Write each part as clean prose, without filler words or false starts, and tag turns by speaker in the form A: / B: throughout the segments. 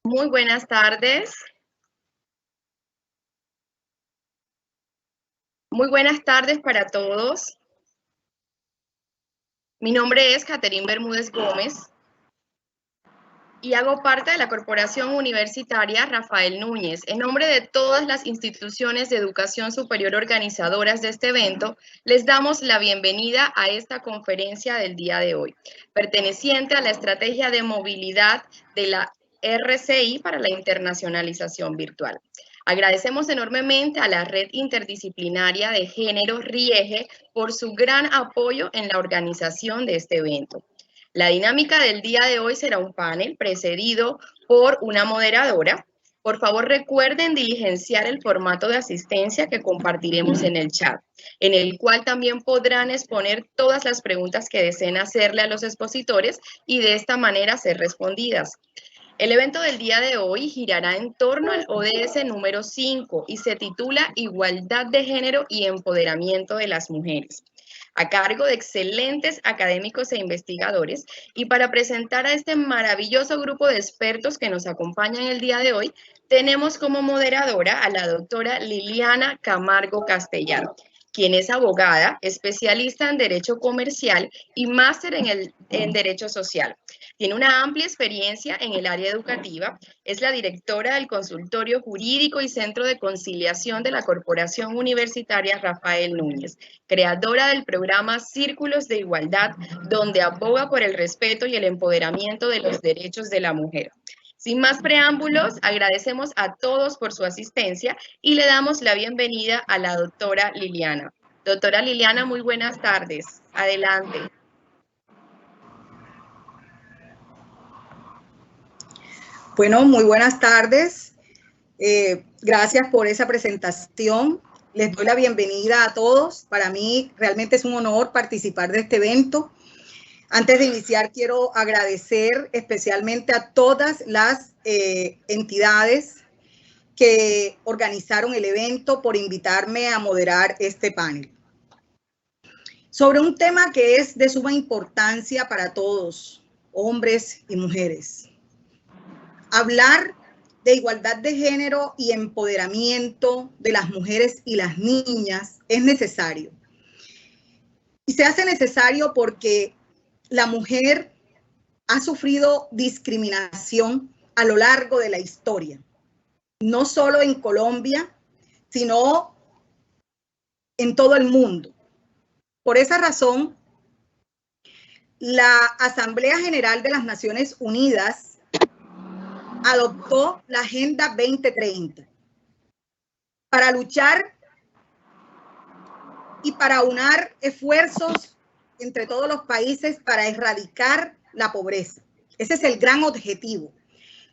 A: Muy buenas tardes. Muy buenas tardes para todos. Mi nombre es Caterín Bermúdez Gómez y hago parte de la Corporación Universitaria Rafael Núñez. En nombre de todas las instituciones de educación superior organizadoras de este evento, les damos la bienvenida a esta conferencia del día de hoy, perteneciente a la estrategia de movilidad de la RCI para la internacionalización virtual. Agradecemos enormemente a la Red Interdisciplinaria de Género RIEGE por su gran apoyo en la organización de este evento. La dinámica del día de hoy será un panel precedido por una moderadora. Por favor, recuerden diligenciar el formato de asistencia que compartiremos en el chat, en el cual también podrán exponer todas las preguntas que deseen hacerle a los expositores y de esta manera ser respondidas. El evento del día de hoy girará en torno al ODS número 5 y se titula Igualdad de Género y Empoderamiento de las Mujeres, a cargo de excelentes académicos e investigadores. Y para presentar a este maravilloso grupo de expertos que nos acompañan el día de hoy, tenemos como moderadora a la doctora Liliana Camargo Castellar, quien es abogada, especialista en Derecho Comercial y máster en Derecho Social. Tiene una amplia experiencia en el área educativa, es la directora del Consultorio Jurídico y Centro de Conciliación de la Corporación Universitaria Rafael Núñez, creadora del programa Círculos de Igualdad, donde aboga por el respeto y el empoderamiento de los derechos de la mujer. Sin más preámbulos, agradecemos a todos por su asistencia y le damos la bienvenida a la doctora Liliana. Doctora Liliana, muy buenas tardes. Adelante.
B: Bueno, muy buenas tardes. Gracias por esa presentación. Les doy la bienvenida a todos. Para mí realmente es un honor participar de este evento. Antes de iniciar, quiero agradecer especialmente a todas las entidades que organizaron el evento por invitarme a moderar este panel. Sobre un tema que es de suma importancia para todos, hombres y mujeres. Hablar de igualdad de género y empoderamiento de las mujeres y las niñas es necesario. Y se hace necesario porque la mujer ha sufrido discriminación a lo largo de la historia, no solo en Colombia, sino en todo el mundo. Por esa razón, la Asamblea General de las Naciones Unidas adoptó la Agenda 2030 para luchar y para unar esfuerzos entre todos los países para erradicar la pobreza. Ese es el gran objetivo.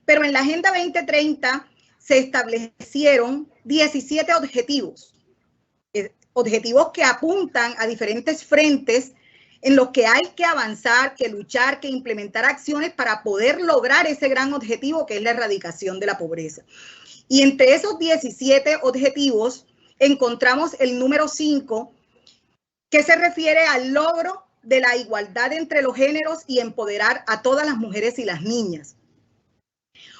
B: Pero en la Agenda 2030 se establecieron 17 objetivos, objetivos que apuntan a diferentes frentes en los que hay que avanzar, que luchar, que implementar acciones para poder lograr ese gran objetivo que es la erradicación de la pobreza. Y entre esos 17 objetivos encontramos el número 5, que se refiere al logro de la igualdad entre los géneros y empoderar a todas las mujeres y las niñas.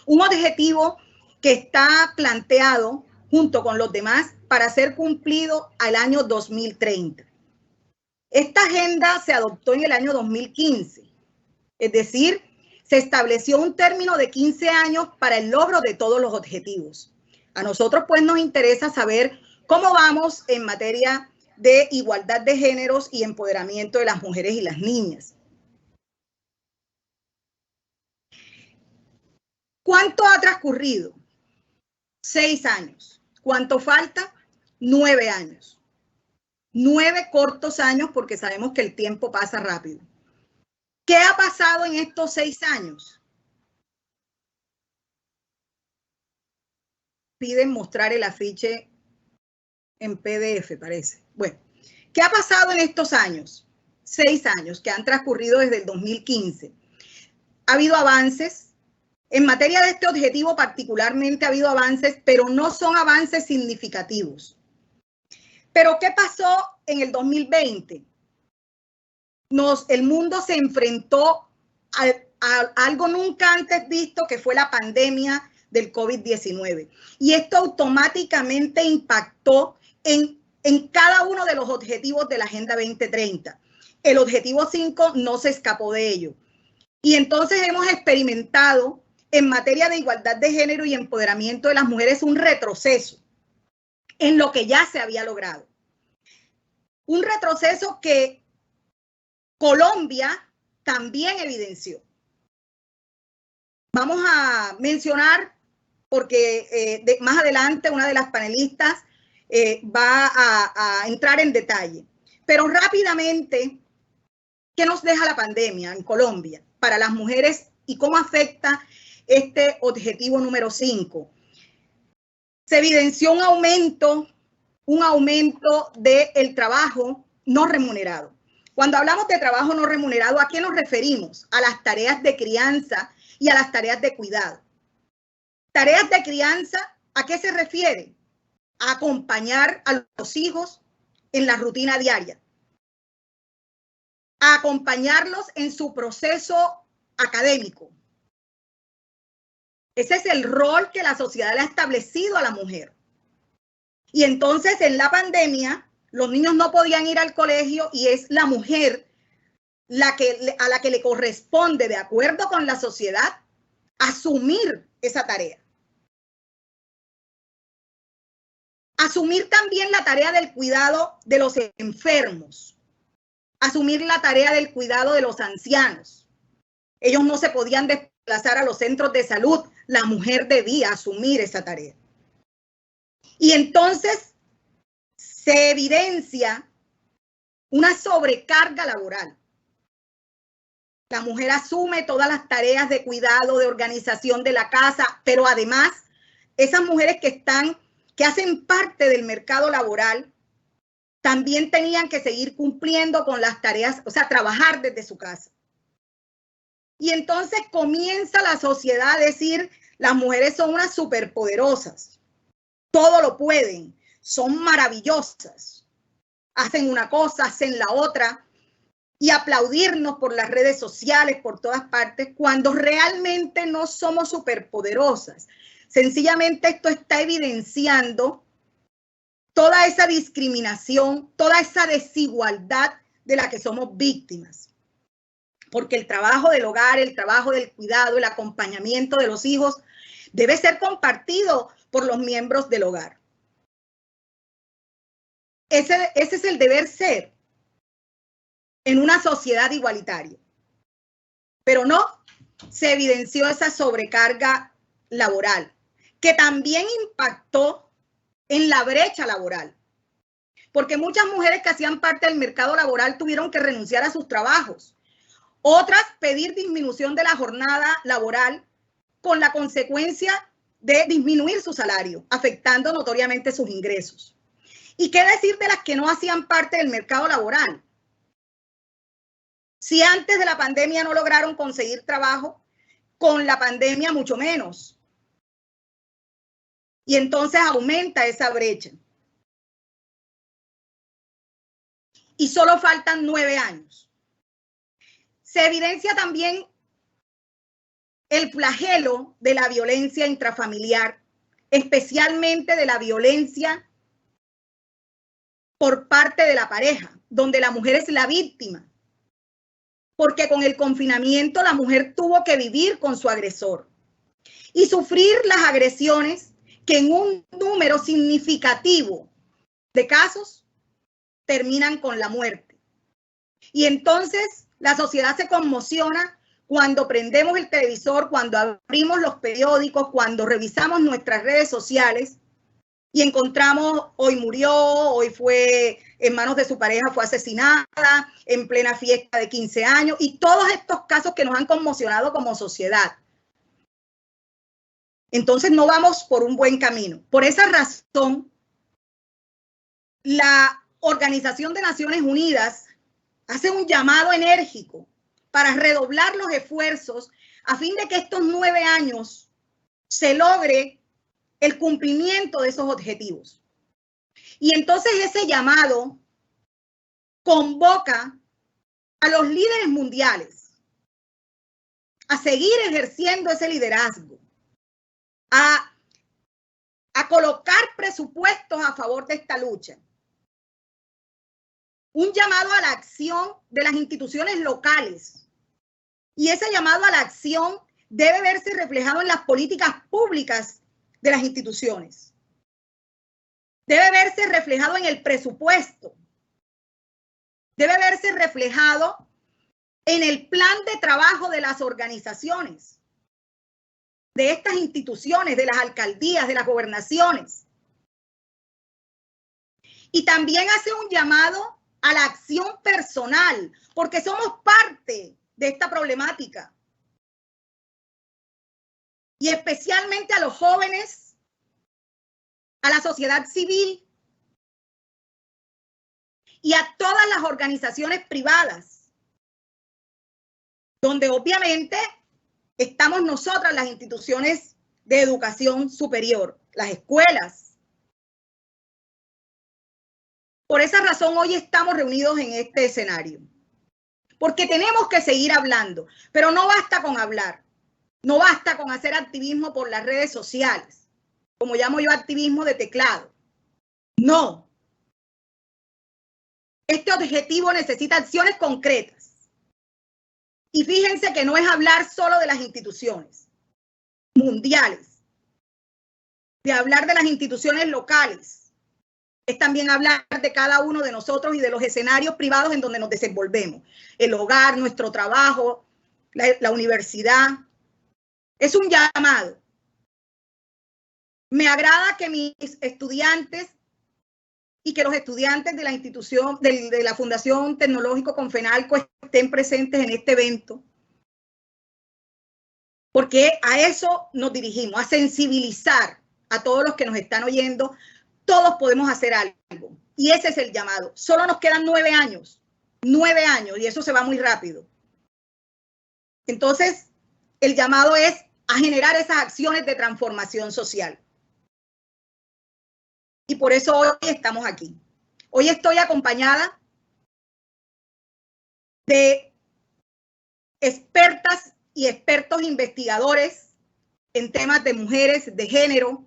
B: Un objetivo que está planteado junto con los demás para ser cumplido al año 2030. Esta agenda se adoptó en el año 2015, es decir, se estableció un término de 15 años para el logro de todos los objetivos. A nosotros pues nos interesa saber cómo vamos en materia de igualdad de géneros y empoderamiento de las mujeres y las niñas. ¿Cuánto ha transcurrido? 6 años. ¿Cuánto falta? 9 años. 9 cortos años porque sabemos que el tiempo pasa rápido. ¿Qué ha pasado en estos 6 años? Piden mostrar el afiche en PDF, parece. Bueno, ¿qué ha pasado en estos años? 6 años que han transcurrido desde el 2015. Ha habido avances. En materia de este objetivo particularmente ha habido avances, pero no son avances significativos. ¿Pero qué pasó en el 2020? El mundo se enfrentó algo nunca antes visto, que fue la pandemia del COVID-19. Y esto automáticamente impactó en cada uno de los objetivos de la Agenda 2030. El objetivo 5 no se escapó de ello. Y entonces hemos experimentado en materia de igualdad de género y empoderamiento de las mujeres un retroceso en lo que ya se había logrado. Un retroceso que Colombia también evidenció. Vamos a mencionar, porque más adelante una de las panelistas va a entrar en detalle. Pero rápidamente, ¿qué nos deja la pandemia en Colombia para las mujeres y cómo afecta este objetivo número 5? Se evidenció un aumento del trabajo no remunerado. Cuando hablamos de trabajo no remunerado, ¿a qué nos referimos? A las tareas de crianza y a las tareas de cuidado. Tareas de crianza, ¿a qué se refiere? A acompañar a los hijos en la rutina diaria, a acompañarlos en su proceso académico. Ese es el rol que la sociedad le ha establecido a la mujer. Y entonces en la pandemia los niños no podían ir al colegio y es la mujer a la que le corresponde, de acuerdo con la sociedad, asumir esa tarea. Asumir también la tarea del cuidado de los enfermos. Asumir la tarea del cuidado de los ancianos. Ellos no se podían desplazar a los centros de salud. La mujer debía asumir esa tarea. Y entonces se evidencia una sobrecarga laboral. La mujer asume todas las tareas de cuidado, de organización de la casa, pero además esas mujeres que hacen parte del mercado laboral también tenían que seguir cumpliendo con las tareas, o sea, trabajar desde su casa. Y entonces comienza la sociedad a decir, las mujeres son unas superpoderosas, todo lo pueden, son maravillosas, hacen una cosa, hacen la otra, y aplaudirnos por las redes sociales, por todas partes, cuando realmente no somos superpoderosas. Sencillamente esto está evidenciando toda esa discriminación, toda esa desigualdad de la que somos víctimas. Porque el trabajo del hogar, el trabajo del cuidado, el acompañamiento de los hijos debe ser compartido por los miembros del hogar. Ese es el deber ser en una sociedad igualitaria. Pero no, se evidenció esa sobrecarga laboral, que también impactó en la brecha laboral. Porque muchas mujeres que hacían parte del mercado laboral tuvieron que renunciar a sus trabajos. Otras pedir disminución de la jornada laboral con la consecuencia de disminuir su salario, afectando notoriamente sus ingresos. ¿Y qué decir de las que no hacían parte del mercado laboral? Si antes de la pandemia no lograron conseguir trabajo, con la pandemia mucho menos. Y entonces aumenta esa brecha. Y solo faltan 9 años. Se evidencia también el flagelo de la violencia intrafamiliar, especialmente de la violencia por parte de la pareja, donde la mujer es la víctima. Porque con el confinamiento la mujer tuvo que vivir con su agresor y sufrir las agresiones que en un número significativo de casos terminan con la muerte. Y entonces la sociedad se conmociona cuando prendemos el televisor, cuando abrimos los periódicos, cuando revisamos nuestras redes sociales y encontramos hoy murió, hoy fue en manos de su pareja, fue asesinada en plena fiesta de 15 años y todos estos casos que nos han conmocionado como sociedad. Entonces no vamos por un buen camino. Por esa razón, la Organización de Naciones Unidas hace un llamado enérgico para redoblar los esfuerzos a fin de que estos 9 años se logre el cumplimiento de esos objetivos. Y entonces ese llamado convoca a los líderes mundiales, a seguir ejerciendo ese liderazgo, a colocar presupuestos a favor de esta lucha. Un llamado a la acción de las instituciones locales. Y ese llamado a la acción debe verse reflejado en las políticas públicas de las instituciones. Debe verse reflejado en el presupuesto. Debe verse reflejado en el plan de trabajo de las organizaciones, de estas instituciones, de las alcaldías, de las gobernaciones. Y también hace un llamado a la acción personal, porque somos parte de esta problemática. Y especialmente a los jóvenes, a la sociedad civil y a todas las organizaciones privadas, donde obviamente estamos nosotras, las instituciones de educación superior, las escuelas. Por esa razón hoy estamos reunidos en este escenario, porque tenemos que seguir hablando, pero no basta con hablar, no basta con hacer activismo por las redes sociales, como llamo yo activismo de teclado. No. Este objetivo necesita acciones concretas. Y fíjense que no es hablar solo de las instituciones mundiales, de hablar de las instituciones locales. Es también hablar de cada uno de nosotros y de los escenarios privados en donde nos desenvolvemos. El hogar, nuestro trabajo, la universidad. Es un llamado. Me agrada que mis estudiantes y que los estudiantes de la institución, de la Fundación Tecnológico Confenalco estén presentes en este evento. Porque a eso nos dirigimos, a sensibilizar a todos los que nos están oyendo. Todos podemos hacer algo. Y ese es el llamado. Solo nos quedan 9 años. 9 años. Y eso se va muy rápido. Entonces, el llamado es a generar esas acciones de transformación social. Y por eso hoy estamos aquí. Hoy estoy acompañada de expertas y expertos investigadores en temas de mujeres, de género,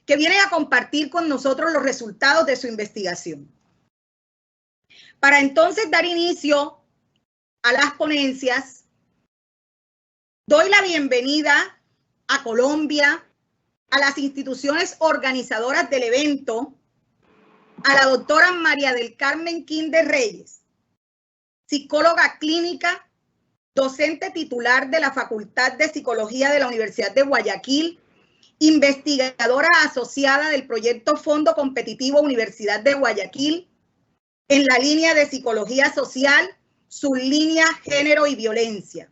B: que vienen a compartir con nosotros los resultados de su investigación. Para entonces dar inicio a las ponencias, doy la bienvenida a Colombia, a las instituciones organizadoras del evento, a la doctora María del Carmen Quinde Reyes, psicóloga clínica, docente titular de la Facultad de Psicología de la Universidad de Guayaquil, investigadora asociada del proyecto Fondo Competitivo Universidad de Guayaquil, en la línea de Psicología Social, sublínea Género y Violencia.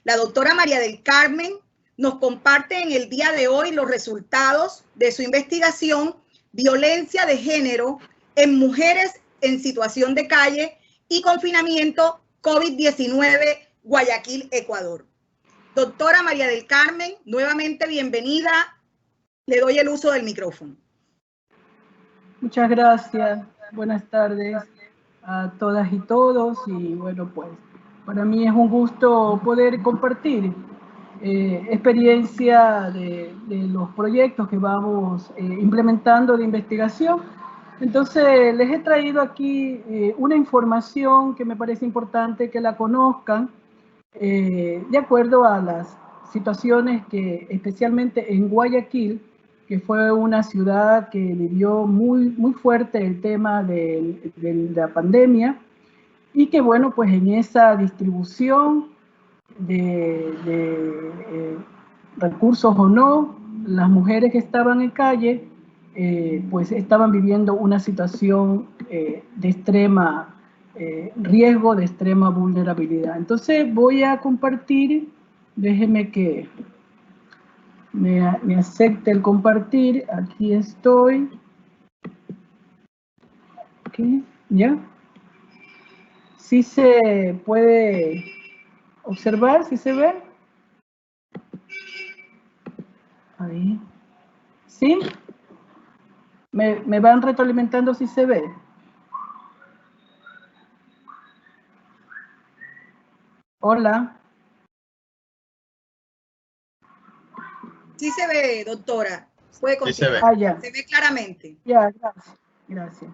B: La doctora María del Carmen nos comparte en el día de hoy los resultados de su investigación Violencia de Género en Mujeres en Situación de Calle y Confinamiento COVID-19 Guayaquil, Ecuador. Doctora María del Carmen, nuevamente bienvenida. Le doy el uso del micrófono.
C: Muchas gracias. Buenas tardes a todas y todos. Y bueno, pues para mí es un gusto poder compartir experiencia de los proyectos que vamos implementando de investigación. Entonces, les he traído aquí una información que me parece importante que la conozcan de acuerdo a las situaciones que, especialmente en Guayaquil, que fue una ciudad que vivió muy fuerte el tema de la pandemia, y que bueno, pues en esa distribución de recursos o no, las mujeres que estaban en calle, pues estaban viviendo una situación de extrema riesgo, de extrema vulnerabilidad. Entonces voy a compartir, déjeme que me acepte el compartir, aquí estoy. Okay, ¿ya? ¿Sí se puede observar? ¿Sí se ve? Ahí. ¿Sí? ¿Me van retroalimentando si se ve? Hola.
B: Sí se ve, doctora. Puede continuar.
D: Sí
C: ya.
B: Se ve claramente.
C: Ya, gracias. Gracias.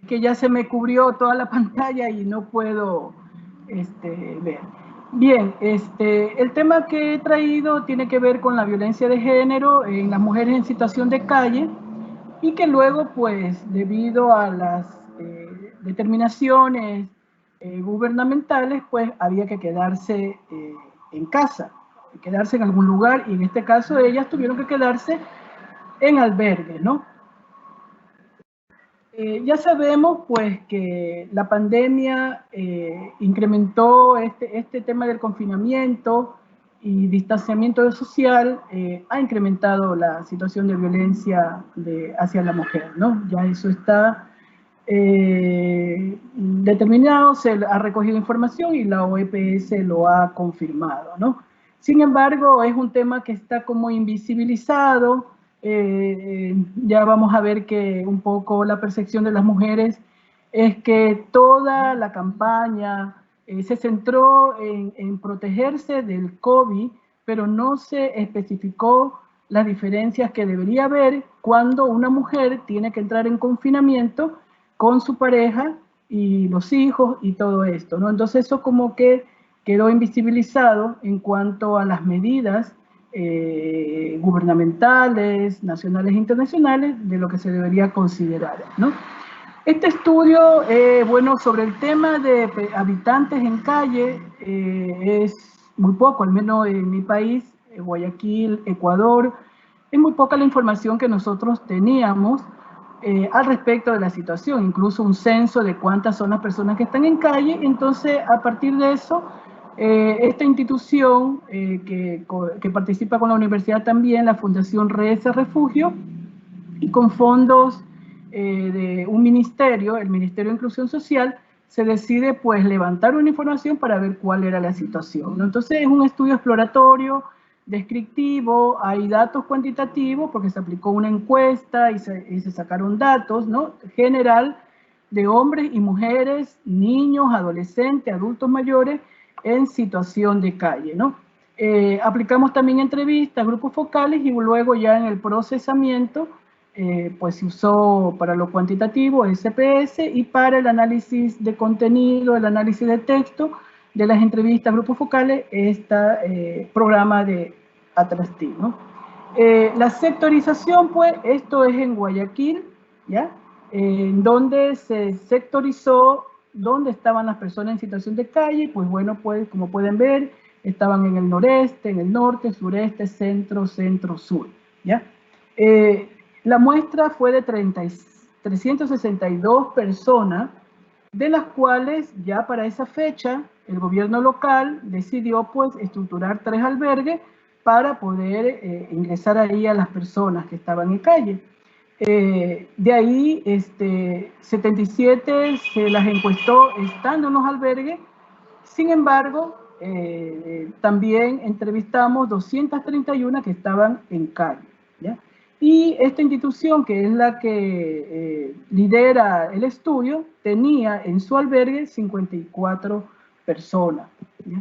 C: Que ya se me cubrió toda la pantalla y no puedo ver. Bien, el tema que he traído tiene que ver con la violencia de género en las mujeres en situación de calle y que luego, pues, debido a las determinaciones gubernamentales, pues, había que quedarse en casa, quedarse en algún lugar, y en este caso ellas tuvieron que quedarse en albergues, ¿no? Ya sabemos pues que la pandemia incrementó este tema del confinamiento y distanciamiento social, ha incrementado la situación de violencia hacia la mujer, ¿no? Ya eso está determinado, se ha recogido información y la OEPS lo ha confirmado, ¿no? Sin embargo, es un tema que está como invisibilizado. Ya vamos a ver que un poco la percepción de las mujeres es que toda la campaña se centró en protegerse del COVID, pero no se especificó las diferencias que debería haber cuando una mujer tiene que entrar en confinamiento con su pareja y los hijos y todo esto, ¿no? Entonces eso como que quedó invisibilizado en cuanto a las medidas gubernamentales, nacionales e internacionales, de lo que se debería considerar, ¿no? Este estudio, bueno, sobre el tema de habitantes en calle, es muy poco, al menos en mi país, Guayaquil, Ecuador, es muy poca la información que nosotros teníamos al respecto de la situación, incluso un censo de cuántas son las personas que están en calle. Entonces, a partir de eso, esta institución que participa con la universidad también, la Fundación Reza Refugio, y con fondos de un ministerio, el Ministerio de Inclusión Social, se decide pues levantar una información para ver cuál era la situación, ¿no? Entonces es un estudio exploratorio, descriptivo, hay datos cuantitativos porque se aplicó una encuesta y se sacaron datos, ¿no? General de hombres y mujeres, niños, adolescentes, adultos mayores en situación de calle, ¿no? Aplicamos también entrevistas, grupos focales, y luego ya en el procesamiento pues se usó para lo cuantitativo SPS, y para el análisis de contenido, el análisis de texto de las entrevistas, grupos focales, este programa de Atrasti, ¿no? La sectorización, pues, esto es en Guayaquil, ¿ya? Donde se sectorizó dónde estaban las personas en situación de calle. Pues bueno, pues como pueden ver, estaban en el noreste, en el norte, sureste, centro, centro-sur, ¿ya? La muestra fue de 362 personas, de las cuales ya para esa fecha el gobierno local decidió pues estructurar 3 albergues para poder ingresar ahí a las personas que estaban en calle. De ahí 77 se las encuestó estando en los albergues. Sin embargo, también entrevistamos 231 que estaban en calle, ¿ya? Y esta institución, que es la que lidera el estudio, tenía en su albergue 54 personas, ¿ya?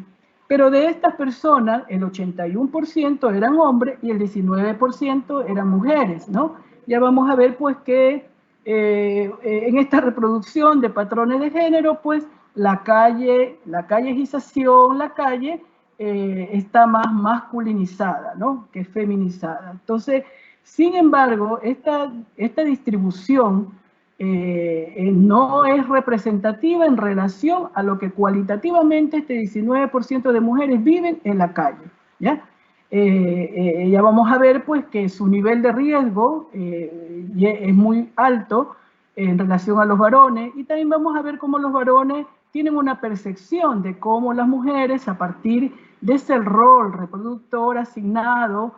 C: Pero de estas personas, el 81% eran hombres y el 19% eran mujeres, ¿no? Ya vamos a ver pues que en esta reproducción de patrones de género, pues la callejización, la calle está más masculinizada, ¿no? Que feminizada. Entonces, sin embargo, esta distribución no es representativa en relación a lo que cualitativamente este 19% de mujeres viven en la calle, ¿ya? Ya vamos a ver pues que su nivel de riesgo es muy alto en relación a los varones, y también vamos a ver cómo los varones tienen una percepción de cómo las mujeres, a partir de ese rol reproductor asignado,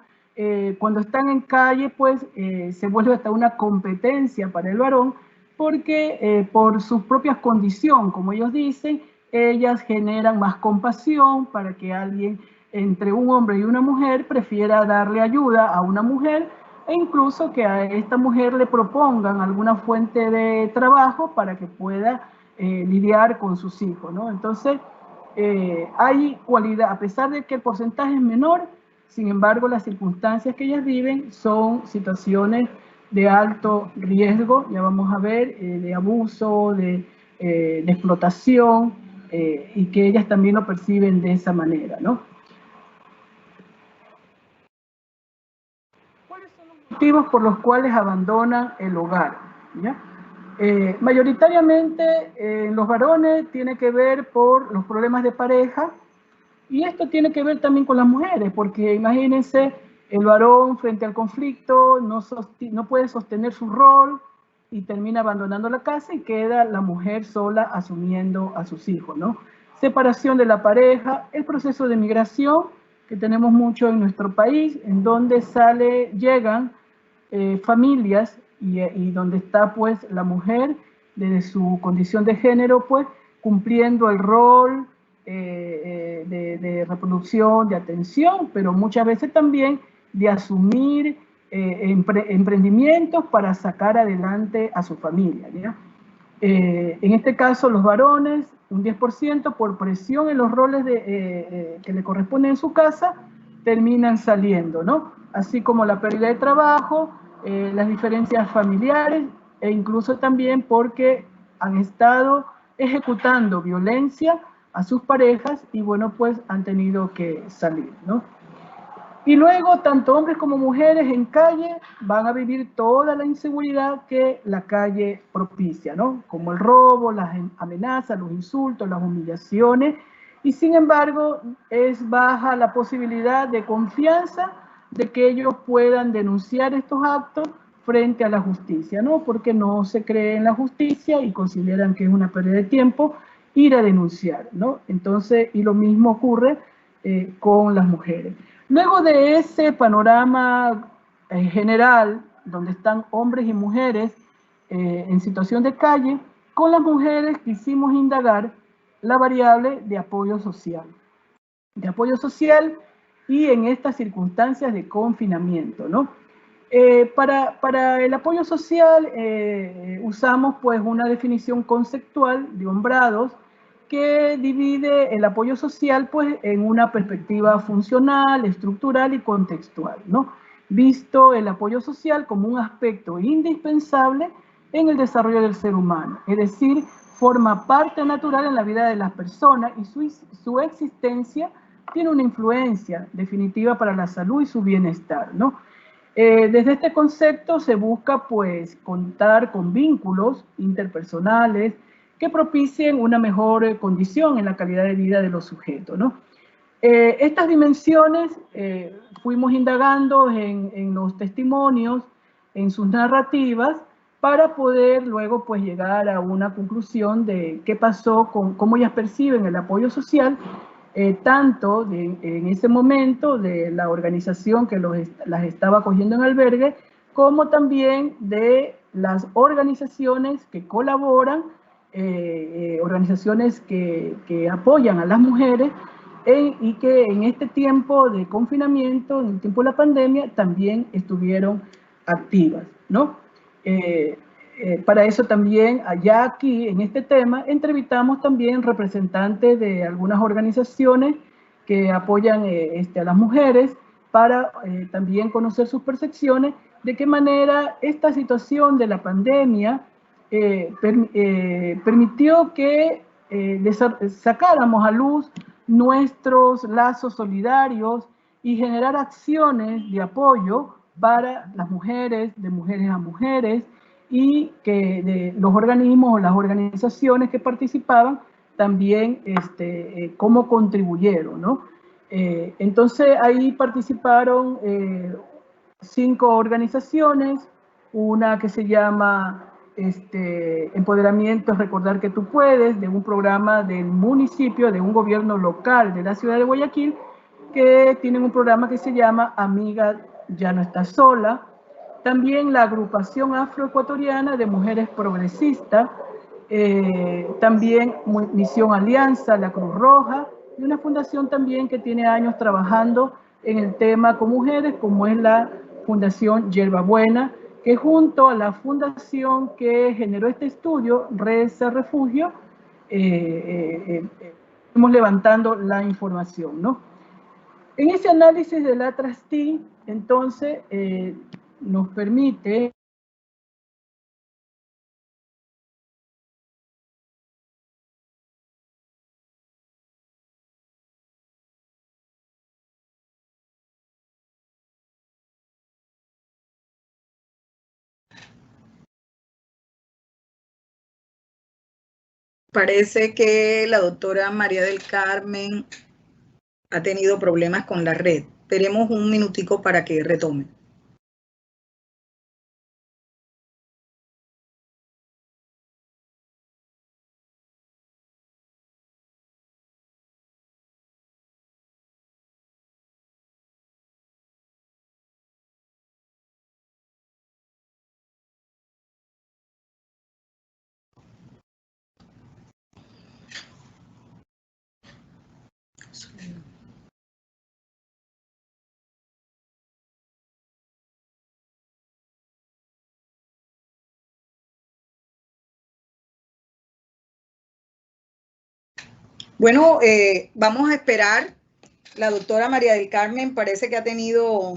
C: cuando están en calle, pues se vuelve hasta una competencia para el varón, porque por su propia condición, como ellos dicen, ellas generan más compasión para que alguien, entre un hombre y una mujer, prefiera darle ayuda a una mujer, e incluso que a esta mujer le propongan alguna fuente de trabajo para que pueda lidiar con sus hijos, ¿no? Entonces, hay cualidad, a pesar de que el porcentaje es menor, Sin embargo, las circunstancias que ellas viven son situaciones de alto riesgo, ya vamos a ver, de abuso, de explotación, y que ellas también lo perciben de esa manera, ¿no? ¿Cuáles son los motivos por los cuales abandonan el hogar? ¿Ya? Mayoritariamente los varones tiene que ver por los problemas de pareja, y esto tiene que ver también con las mujeres, porque imagínense, el varón frente al conflicto no puede sostener su rol y termina abandonando la casa y queda la mujer sola asumiendo a sus hijos, ¿no? Separación de la pareja, el proceso de migración que tenemos mucho en nuestro país, en donde llegan familias y donde está pues la mujer desde su condición de género pues cumpliendo el rol de reproducción, de atención, pero muchas veces también de asumir emprendimientos para sacar adelante a su familia, ¿ya? En este caso, los varones, un 10% por presión en los roles que le corresponden en su casa, terminan saliendo, ¿no? Así como la pérdida de trabajo, las diferencias familiares, e incluso también porque han estado ejecutando violencia a sus parejas y bueno, pues han tenido que salir, ¿no? Y luego, tanto hombres como mujeres en calle van a vivir toda la inseguridad que la calle propicia, ¿no? Como el robo, las amenazas, los insultos, las humillaciones, y sin embargo es baja la posibilidad de confianza de que ellos puedan denunciar estos actos frente a la justicia, ¿no? Porque no se cree en la justicia y consideran que es una pérdida de tiempo ir a denunciar, ¿no? Entonces, y lo mismo ocurre con las mujeres. Luego de ese panorama general, donde están hombres y mujeres en situación de calle, con las mujeres quisimos indagar la variable de apoyo social. Y en estas circunstancias de confinamiento, ¿no? Para el apoyo social usamos pues una definición conceptual de Hombrados que divide el apoyo social pues en una perspectiva funcional, estructural y contextual, ¿no? Visto el apoyo social como un aspecto indispensable en el desarrollo del ser humano, es decir, forma parte natural en la vida de las personas y su existencia tiene una influencia definitiva para la salud y su bienestar, ¿no? Desde este concepto se busca pues contar con vínculos interpersonales que propicien una mejor condición en la calidad de vida de los sujetos, ¿no? Estas dimensiones fuimos indagando en los testimonios, en sus narrativas, para poder luego pues llegar a una conclusión de qué pasó con cómo ellas perciben el apoyo social, tanto en ese momento de la organización que las estaba acogiendo en albergue, como también de las organizaciones que colaboran, organizaciones que apoyan a las mujeres y que en este tiempo de confinamiento, en el tiempo de la pandemia, también estuvieron activas, ¿no? Para eso también, allá aquí, en este tema, entrevistamos también representantes de algunas organizaciones que apoyan a las mujeres para también conocer sus percepciones, de qué manera esta situación de la pandemia permitió que sacáramos a luz nuestros lazos solidarios y generar acciones de apoyo para las mujeres, de mujeres a mujeres, y que los organismos o las organizaciones que participaban también cómo contribuyeron, ¿no? Entonces ahí participaron 5 organizaciones, una que se llama Empoderamiento es recordar que tú puedes, de un programa del municipio, de un gobierno local de la ciudad de Guayaquil, que tienen un programa que se llama Amiga ya no estás sola. También la agrupación afroecuatoriana de mujeres progresistas, también Misión Alianza, la Cruz Roja, y una fundación también que tiene años trabajando en el tema con mujeres, como es la Fundación Hierbabuena, que junto a la fundación que generó este estudio, Redes de Refugio, estamos levantando la información, ¿no? En ese análisis de la ATRAS-T, entonces, nos permite
B: Parece que la doctora María del Carmen ha tenido problemas con la red. Esperemos un minutico para que retome. Bueno, vamos a esperar. La doctora María del Carmen parece que ha tenido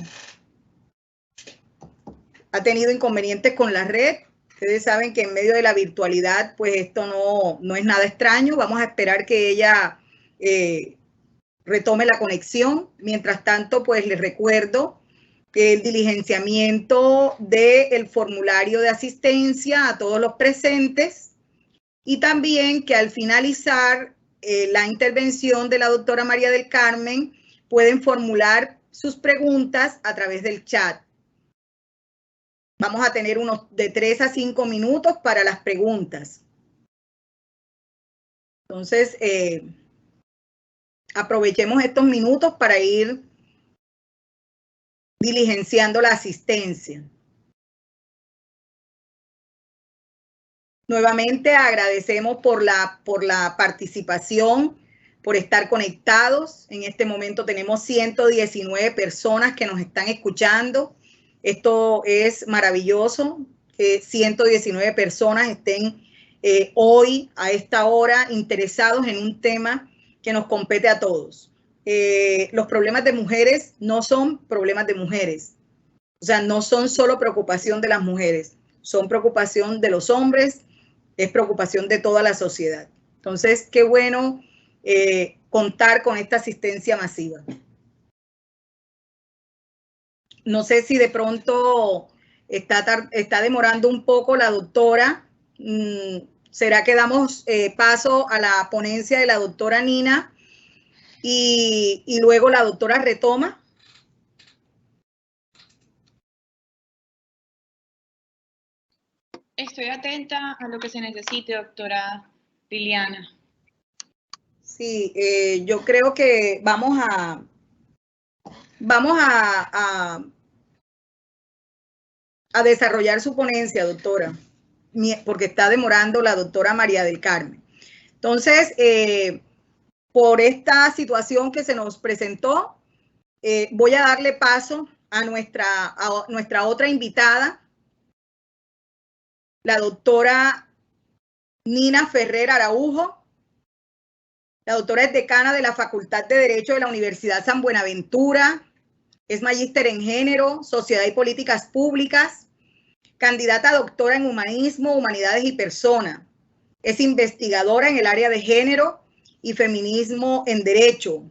B: inconvenientes con la red. Ustedes saben que en medio de la virtualidad, pues esto no es nada extraño. Vamos a esperar que ella retome la conexión. Mientras tanto, pues les recuerdo que el diligenciamiento del formulario de asistencia a todos los presentes y también que al finalizar la intervención de la doctora María del Carmen pueden formular sus preguntas a través del chat. Vamos a tener unos de 3 a 5 minutos para las preguntas. Entonces, aprovechemos estos minutos para ir diligenciando la asistencia. Nuevamente agradecemos por la participación, por estar conectados. En este momento tenemos 119 personas que nos están escuchando. Esto es maravilloso, que 119 personas estén hoy, a esta hora, interesados en un tema que nos compete a todos. Los problemas de mujeres no son problemas de mujeres. O sea, no son solo preocupación de las mujeres, son preocupación de los hombres, es preocupación de toda la sociedad. Entonces, qué bueno contar con esta asistencia masiva. No sé si de pronto está demorando un poco la doctora. ¿Será que damos paso a la ponencia de la doctora Nina y luego la doctora retoma?
D: Estoy atenta a lo que se necesite, doctora Liliana.
B: Sí, yo creo que vamos a desarrollar su ponencia, doctora, porque está demorando la doctora María del Carmen. Entonces, por esta situación que se nos presentó, voy a darle paso a nuestra otra invitada, la doctora Nina Ferrer Araujo. La doctora es decana de la Facultad de Derecho de la Universidad San Buenaventura, es magíster en Género, Sociedad y Políticas Públicas, candidata a doctora en Humanismo, Humanidades y Persona. Es investigadora en el área de Género y Feminismo en Derecho.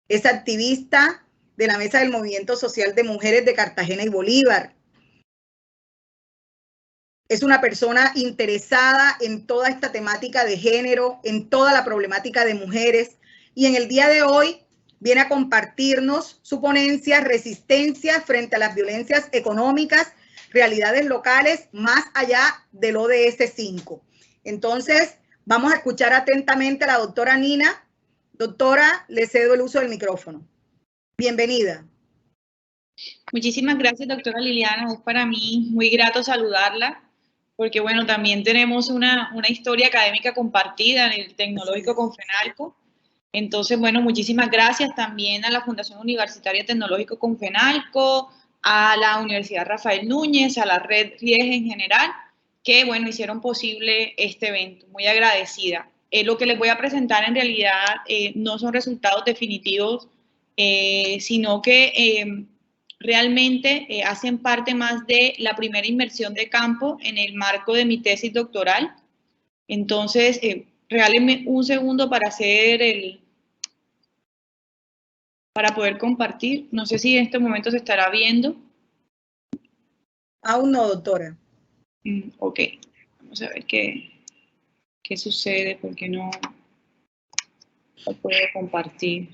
B: Es activista de la Mesa del Movimiento Social de Mujeres de Cartagena y Bolívar. Es una persona interesada en toda esta temática de género, en toda la problemática de mujeres, y en el día de hoy viene a compartirnos su ponencia Resistencia frente a las violencias económicas, realidades locales más allá del ODS 5. Entonces, vamos a escuchar atentamente a la doctora Nina. Doctora, le cedo el uso del micrófono. Bienvenida.
D: Muchísimas gracias, doctora Liliana. Es para mí muy grato saludarla, porque bueno, también tenemos una historia académica compartida en el Tecnológico con FENALCO. Entonces, bueno, muchísimas gracias también a la Fundación Universitaria Tecnológico con FENALCO, a la Universidad Rafael Núñez, a la Red RIEG en general, que bueno, hicieron posible este evento. Muy agradecida. Lo que les voy a presentar en realidad no son resultados definitivos sino que realmente hacen parte más de la primera inmersión de campo en el marco de mi tesis doctoral. Entonces, regálenme un segundo para para poder compartir. No sé si en este momento se estará viendo.
B: Aún no, doctora.
D: Ok, vamos a ver qué sucede, porque no puedo compartir.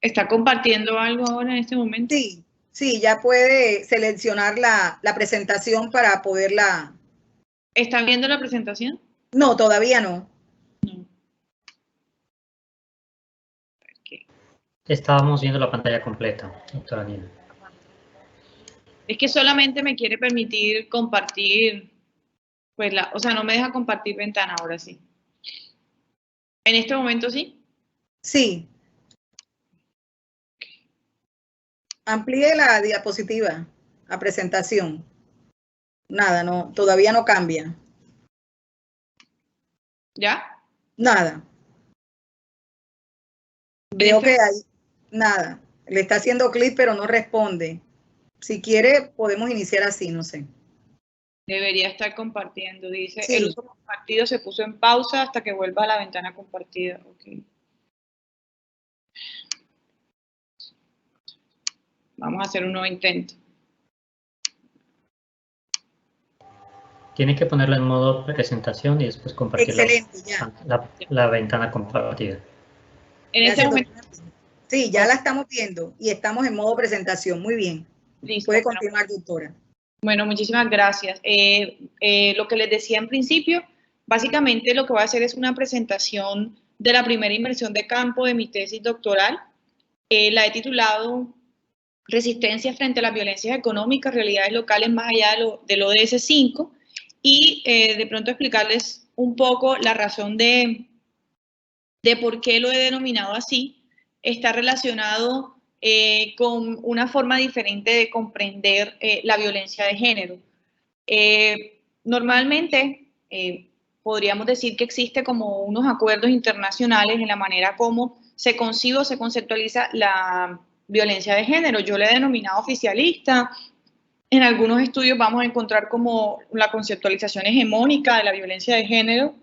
D: ¿Está compartiendo algo ahora en este momento?
B: Sí, sí, ya puede seleccionar la presentación para poderla...
D: ¿Está viendo la presentación?
B: No, todavía no.
D: No. Okay.
E: Estábamos viendo la pantalla completa, doctora Nina.
D: Es que solamente me quiere permitir compartir, pues o sea, no me deja compartir ventana ahora sí. ¿En este momento sí?
B: Sí. Amplíe la diapositiva, la presentación. Nada, no, todavía no cambia.
D: ¿Ya?
B: Nada. Veo que hay nada. Le está haciendo clic, pero no responde. Si quiere, podemos iniciar así, no sé.
D: Debería estar compartiendo. Dice,
B: sí.
D: El uso compartido se puso en pausa hasta que vuelva a la ventana compartida. Okay. Vamos a hacer un nuevo intento.
E: Tiene que ponerla en modo presentación y después compartir.
B: Excelente, ya.
E: La ventana compartida.
D: En este momento.
B: Sí, ya la estamos viendo y estamos en modo presentación. Muy bien.
D: Listo.
B: Puede continuar, doctora.
D: Bueno, muchísimas gracias. Lo que les decía en principio, básicamente lo que voy a hacer es una presentación de la primera inmersión de campo de mi tesis doctoral. La he titulado Resistencia frente a las violencias económicas, realidades locales más allá del ODS 5, y de pronto explicarles un poco la razón de por qué lo he denominado así. Está relacionado con una forma diferente de comprender la violencia de género. Normalmente podríamos decir que existe como unos acuerdos internacionales en la manera como se concibe o se conceptualiza la violencia de género. Yo le he denominado oficialista. En algunos estudios vamos a encontrar como la conceptualización hegemónica de la violencia de género.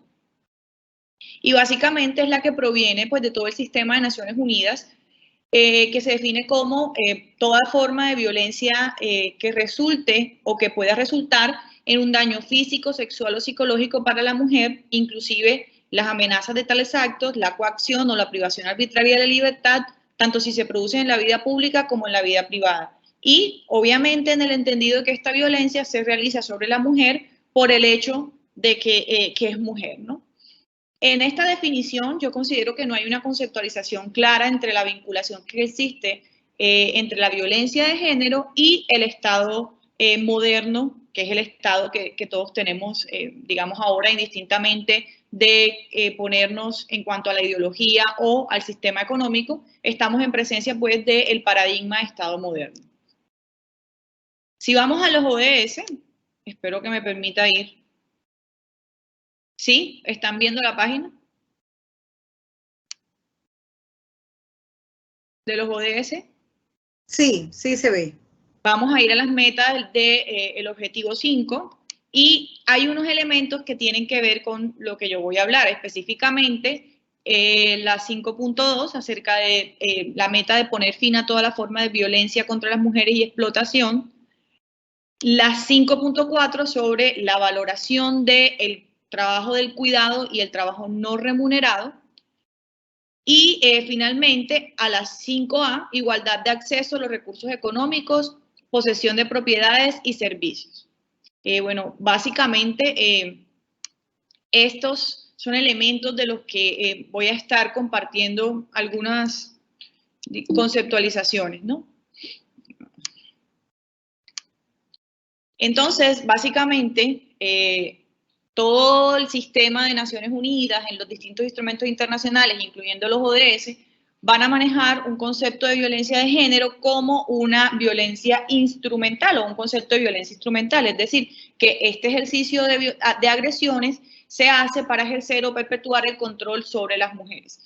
D: Y básicamente es la que proviene pues, de todo el sistema de Naciones Unidas, que se define como toda forma de violencia que resulte o que pueda resultar en un daño físico, sexual o psicológico para la mujer, inclusive las amenazas de tales actos, la coacción o la privación arbitraria de la libertad, tanto si se producen en la vida pública como en la vida privada. Y obviamente en el entendido de que esta violencia se realiza sobre la mujer por el hecho de que es mujer, ¿no? En esta definición yo considero que no hay una conceptualización clara entre la vinculación que existe entre la violencia de género y el Estado moderno, que es el Estado que todos tenemos, digamos ahora indistintamente de ponernos en cuanto a la ideología o al sistema económico, estamos en presencia pues del paradigma de Estado moderno. Si vamos a los ODS, espero que me permita ir. ¿Sí? ¿Están viendo la página? ¿De los ODS?
B: Sí, sí se ve.
D: Vamos a ir a las metas del objetivo 5 y hay unos elementos que tienen que ver con lo que yo voy a hablar, específicamente la 5.2 acerca de la meta de poner fin a toda la forma de violencia contra las mujeres y explotación, la 5.4 sobre la valoración del trabajo del cuidado y el trabajo no remunerado. Y finalmente, a las 5A, igualdad de acceso a los recursos económicos, posesión de propiedades y servicios. Bueno, básicamente estos son elementos de los que voy a estar compartiendo algunas conceptualizaciones, ¿no? Entonces, básicamente, todo el sistema de Naciones Unidas, en los distintos instrumentos internacionales, incluyendo los ODS, van a manejar un concepto de violencia de género como una violencia instrumental o un concepto de violencia instrumental, es decir, que este ejercicio de agresiones se hace para ejercer o perpetuar el control sobre las mujeres.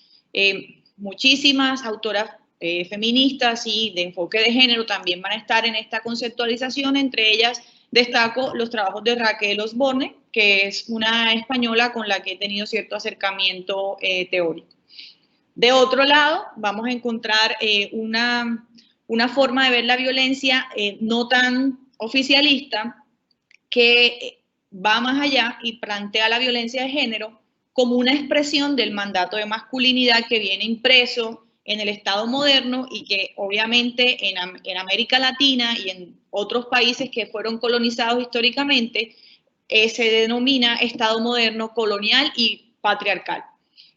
D: Muchísimas autoras feministas y de enfoque de género también van a estar en esta conceptualización, entre ellas destaco los trabajos de Raquel Osborne, que es una española con la que he tenido cierto acercamiento teórico. De otro lado, vamos a encontrar una forma de ver la violencia no tan oficialista, que va más allá y plantea la violencia de género como una expresión del mandato de masculinidad que viene impreso en el Estado moderno y que obviamente en América Latina y en otros países que fueron colonizados históricamente se denomina Estado moderno colonial y patriarcal.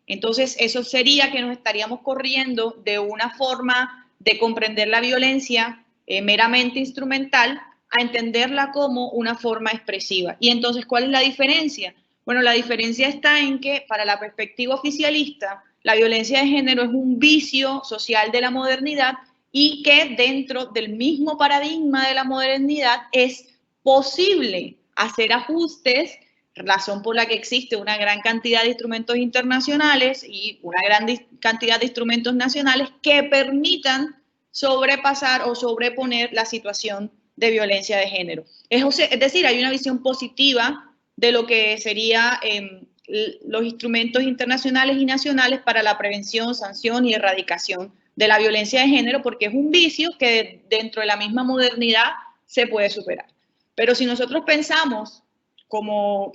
D: Entonces, eso sería que nos estaríamos corriendo de una forma de comprender la violencia meramente instrumental a entenderla como una forma expresiva. Y entonces, ¿cuál es la diferencia? Bueno, la diferencia está en que para la perspectiva oficialista, la violencia de género es un vicio social de la modernidad y que dentro del mismo paradigma de la modernidad es posible hacer ajustes, razón por la que existe una gran cantidad de instrumentos internacionales y una gran cantidad de instrumentos nacionales que permitan sobrepasar o sobreponer la situación de violencia de género. Es decir, hay una visión positiva de lo que serían los instrumentos internacionales y nacionales para la prevención, sanción y erradicación de la violencia de género, porque es un vicio que dentro de la misma modernidad se puede superar. Pero si nosotros pensamos como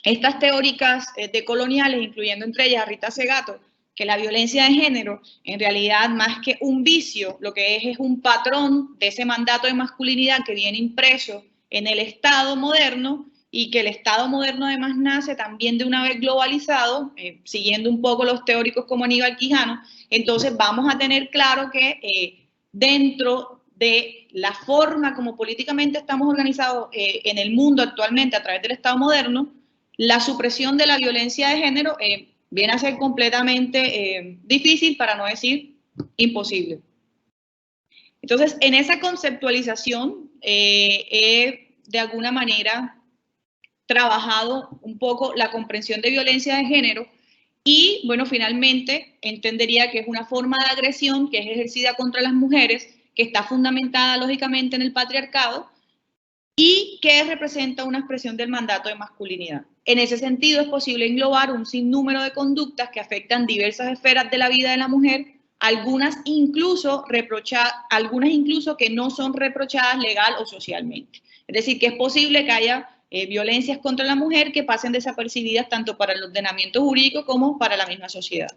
D: estas teóricas decoloniales, incluyendo entre ellas a Rita Segato, que la violencia de género, en realidad, más que un vicio, lo que es un patrón de ese mandato de masculinidad que viene impreso en el Estado moderno y que el Estado moderno además nace también de una vez globalizado, siguiendo un poco los teóricos como Aníbal Quijano. Entonces vamos a tener claro que dentro de la forma como políticamente estamos organizados en el mundo actualmente a través del Estado moderno, la supresión de la violencia de género viene a ser completamente difícil, para no decir imposible. Entonces, en esa conceptualización he de alguna manera trabajado un poco la comprensión de violencia de género y, bueno, finalmente entendería que es una forma de agresión que es ejercida contra las mujeres, que está fundamentada lógicamente en el patriarcado y que representa una expresión del mandato de masculinidad. En ese sentido es posible englobar un sinnúmero de conductas que afectan diversas esferas de la vida de la mujer, algunas incluso que no son reprochadas legal o socialmente. Es decir, que es posible que haya violencias contra la mujer que pasen desapercibidas tanto para el ordenamiento jurídico como para la misma sociedad.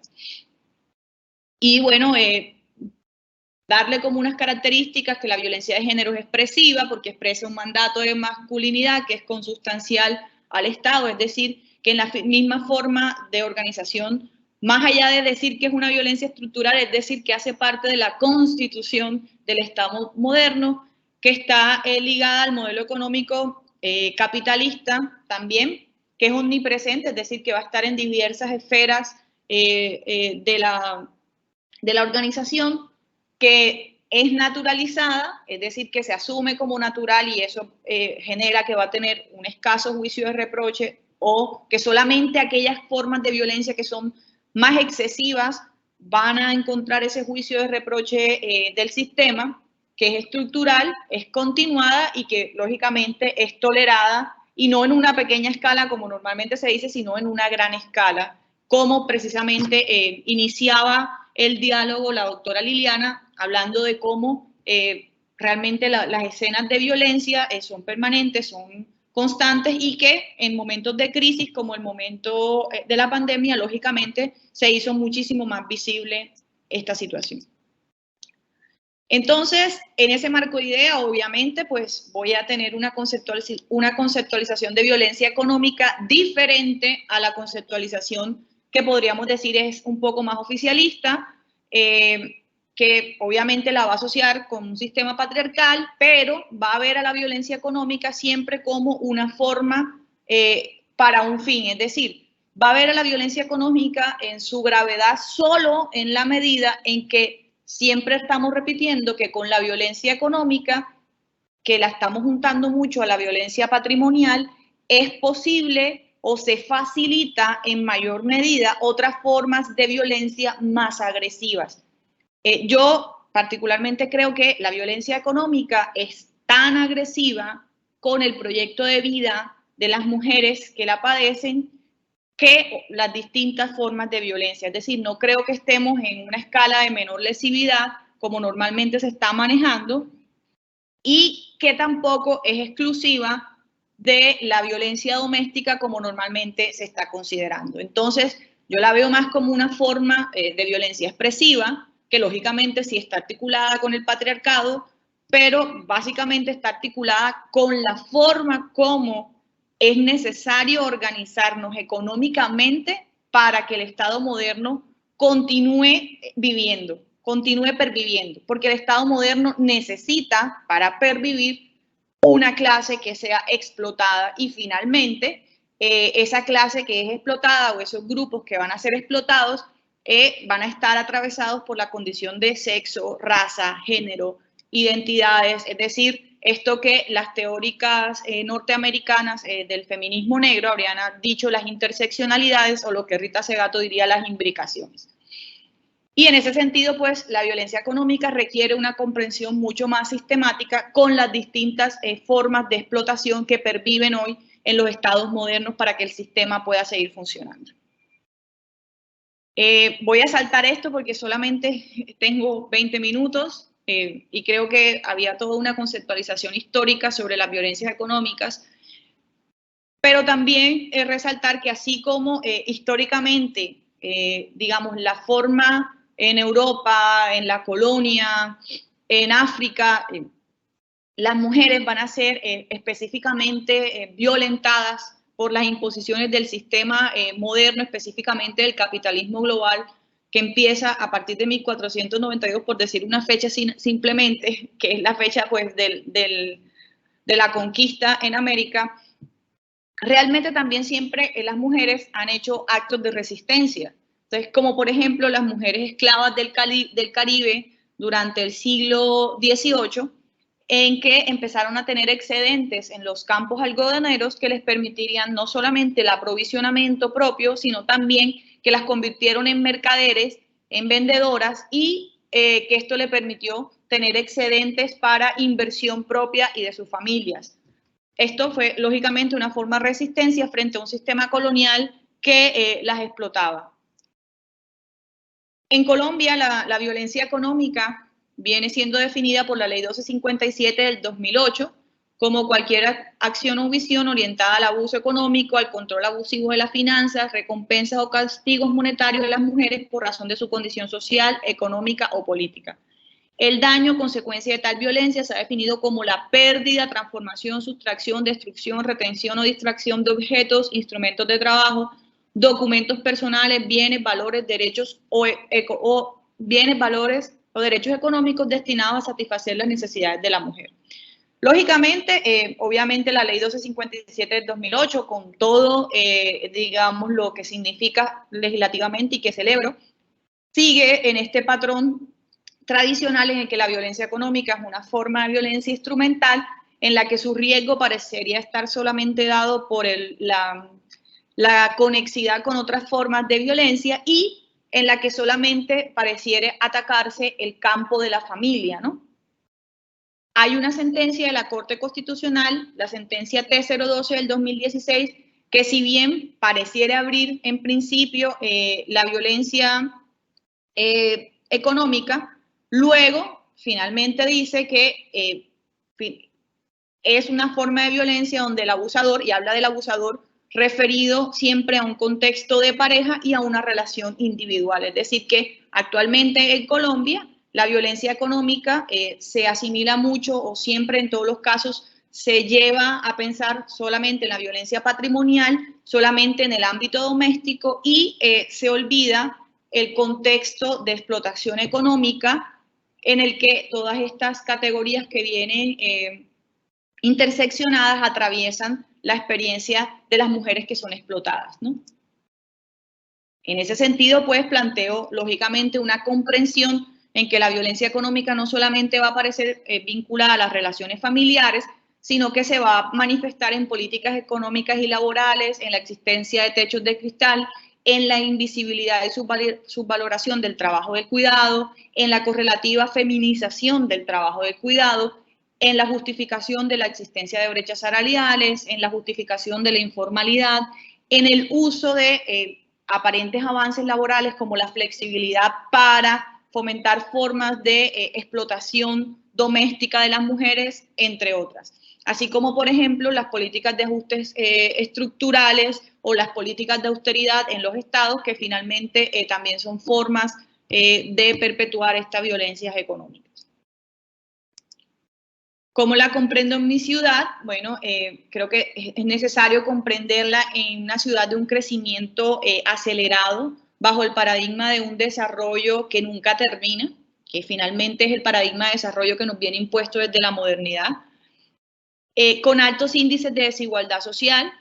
D: Y bueno, darle como unas características que la violencia de género es expresiva porque expresa un mandato de masculinidad que es consustancial al Estado, es decir, que en la misma forma de organización, más allá de decir que es una violencia estructural, es decir, que hace parte de la constitución del Estado moderno, que está ligada al modelo económico capitalista también, que es omnipresente, es decir, que va a estar en diversas esferas de la organización, que es naturalizada, es decir, que se asume como natural y eso genera que va a tener un escaso juicio de reproche o que solamente aquellas formas de violencia que son más excesivas van a encontrar ese juicio de reproche del sistema, que es estructural, es continuada y que lógicamente es tolerada y no en una pequeña escala como normalmente se dice, sino en una gran escala, como precisamente iniciaba el diálogo la doctora Liliana, hablando de cómo realmente las escenas de violencia son permanentes, son constantes y que en momentos de crisis como el momento de la pandemia, lógicamente se hizo muchísimo más visible esta situación. Entonces, en ese marco de idea, obviamente, pues voy a tener una conceptualización de violencia económica diferente a la conceptualización que podríamos decir es un poco más oficialista, que obviamente la va a asociar con un sistema patriarcal, pero va a ver a la violencia económica siempre como una forma para un fin. Es decir, va a haber a la violencia económica en su gravedad solo en la medida en que siempre estamos repitiendo que con la violencia económica, que la estamos juntando mucho a la violencia patrimonial, es posible o se facilita en mayor medida otras formas de violencia más agresivas. Yo particularmente creo que la violencia económica es tan agresiva con el proyecto de vida de las mujeres que la padecen que las distintas formas de violencia. Es decir, no creo que estemos en una escala de menor lesividad como normalmente se está manejando y que tampoco es exclusiva de la violencia doméstica como normalmente se está considerando. Entonces, yo la veo más como una forma de violencia expresiva, que lógicamente sí está articulada con el patriarcado, pero básicamente está articulada con la forma como es necesario organizarnos económicamente para que el Estado moderno continúe viviendo, continúe perviviendo, porque el Estado moderno necesita, para pervivir, una clase que sea explotada y finalmente esa clase que es explotada o esos grupos que van a ser explotados van a estar atravesados por la condición de sexo, raza, género, identidades, es decir, esto que las teóricas norteamericanas del feminismo negro habrían dicho las interseccionalidades o lo que Rita Segato diría las imbricaciones. Y en ese sentido, pues, la violencia económica requiere una comprensión mucho más sistemática con las distintas formas de explotación que perviven hoy en los estados modernos para que el sistema pueda seguir funcionando. Voy a saltar esto porque solamente tengo 20 minutos y creo que había toda una conceptualización histórica sobre las violencias económicas, pero también resaltar que así como históricamente, digamos, la forma en Europa, en la colonia, en África, las mujeres van a ser específicamente violentadas por las imposiciones del sistema moderno, específicamente del capitalismo global, que empieza a partir de 1492, por decir una fecha simplemente, que es la fecha pues, de la conquista en América. Realmente también siempre las mujeres han hecho actos de resistencia. Entonces, como por ejemplo las mujeres esclavas del Caribe durante el siglo XVIII, en que empezaron a tener excedentes en los campos algodoneros que les permitirían no solamente el aprovisionamiento propio, sino también que las convirtieron en mercaderes, en vendedoras y que esto le permitió tener excedentes para inversión propia y de sus familias. Esto fue lógicamente una forma de resistencia frente a un sistema colonial que las explotaba. En Colombia la violencia económica viene siendo definida por la Ley 1257 del 2008 como cualquier acción o visión orientada al abuso económico, al control abusivo de las finanzas, recompensas o castigos monetarios de las mujeres por razón de su condición social, económica o política. El daño consecuencia de tal violencia se ha definido como la pérdida, transformación, sustracción, destrucción, retención o distracción de objetos, instrumentos de trabajo, documentos personales, bienes, valores, derechos o bienes, valores o derechos económicos destinados a satisfacer las necesidades de la mujer. Lógicamente, obviamente la ley 1257 del 2008, con todo, digamos, lo que significa legislativamente y que celebro, sigue en este patrón tradicional en el que la violencia económica es una forma de violencia instrumental en la que su riesgo parecería estar solamente dado por la conexidad con otras formas de violencia y en la que solamente pareciera atacarse el campo de la familia, ¿no? Hay una sentencia de la Corte Constitucional, la sentencia T012 del 2016, que si bien pareciera abrir en principio la violencia económica, luego finalmente dice que es una forma de violencia donde el abusador, y habla del abusador referido siempre a un contexto de pareja y a una relación individual. Es decir, que actualmente en Colombia la violencia económica se asimila mucho o siempre en todos los casos se lleva a pensar solamente en la violencia patrimonial, solamente en el ámbito doméstico y se olvida el contexto de explotación económica en el que todas estas categorías que vienen interseccionadas atraviesan la experiencia de las mujeres que son explotadas, ¿no? En ese sentido, pues planteo lógicamente una comprensión en que la violencia económica no solamente va a aparecer vinculada a las relaciones familiares, sino que se va a manifestar en políticas económicas y laborales, en la existencia de techos de cristal, en la invisibilidad y subvaloración del trabajo del cuidado, en la correlativa feminización del trabajo del cuidado, en la justificación de la existencia de brechas salariales, en la justificación de la informalidad, en el uso de aparentes avances laborales como la flexibilidad para fomentar formas de explotación doméstica de las mujeres, entre otras. Así como, por ejemplo, las políticas de ajustes estructurales o las políticas de austeridad en los estados, que finalmente también son formas de perpetuar estas violencias económicas. ¿Cómo la comprendo en mi ciudad? Bueno, creo que es necesario comprenderla en una ciudad de un crecimiento acelerado, bajo el paradigma de un desarrollo que nunca termina, que finalmente es el paradigma de desarrollo que nos viene impuesto desde la modernidad, con altos índices de desigualdad social,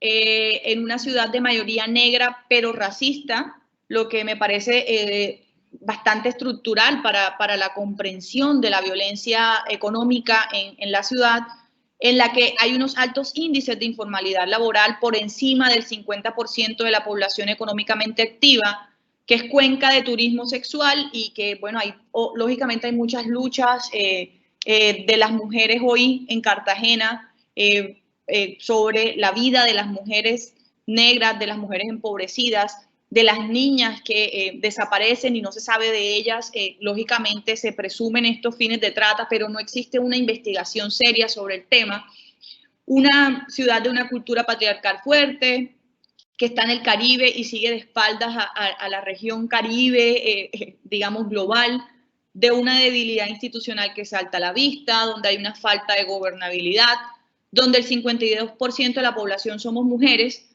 D: en una ciudad de mayoría negra pero racista, lo que me parece bastante estructural para la comprensión de la violencia económica en la ciudad, en la que hay unos altos índices de informalidad laboral por encima del 50% de la población económicamente activa, que es cuenca de turismo sexual y que, bueno, lógicamente hay muchas luchas de las mujeres hoy en Cartagena sobre la vida de las mujeres negras, de las mujeres empobrecidas, de las niñas que desaparecen y no se sabe de ellas. Lógicamente se presumen estos fines de trata, pero no existe una investigación seria sobre el tema. Una ciudad de una cultura patriarcal fuerte, que está en el Caribe y sigue de espaldas a la región Caribe, digamos global, de una debilidad institucional que salta a la vista, donde hay una falta de gobernabilidad, donde el 52% de la población somos mujeres,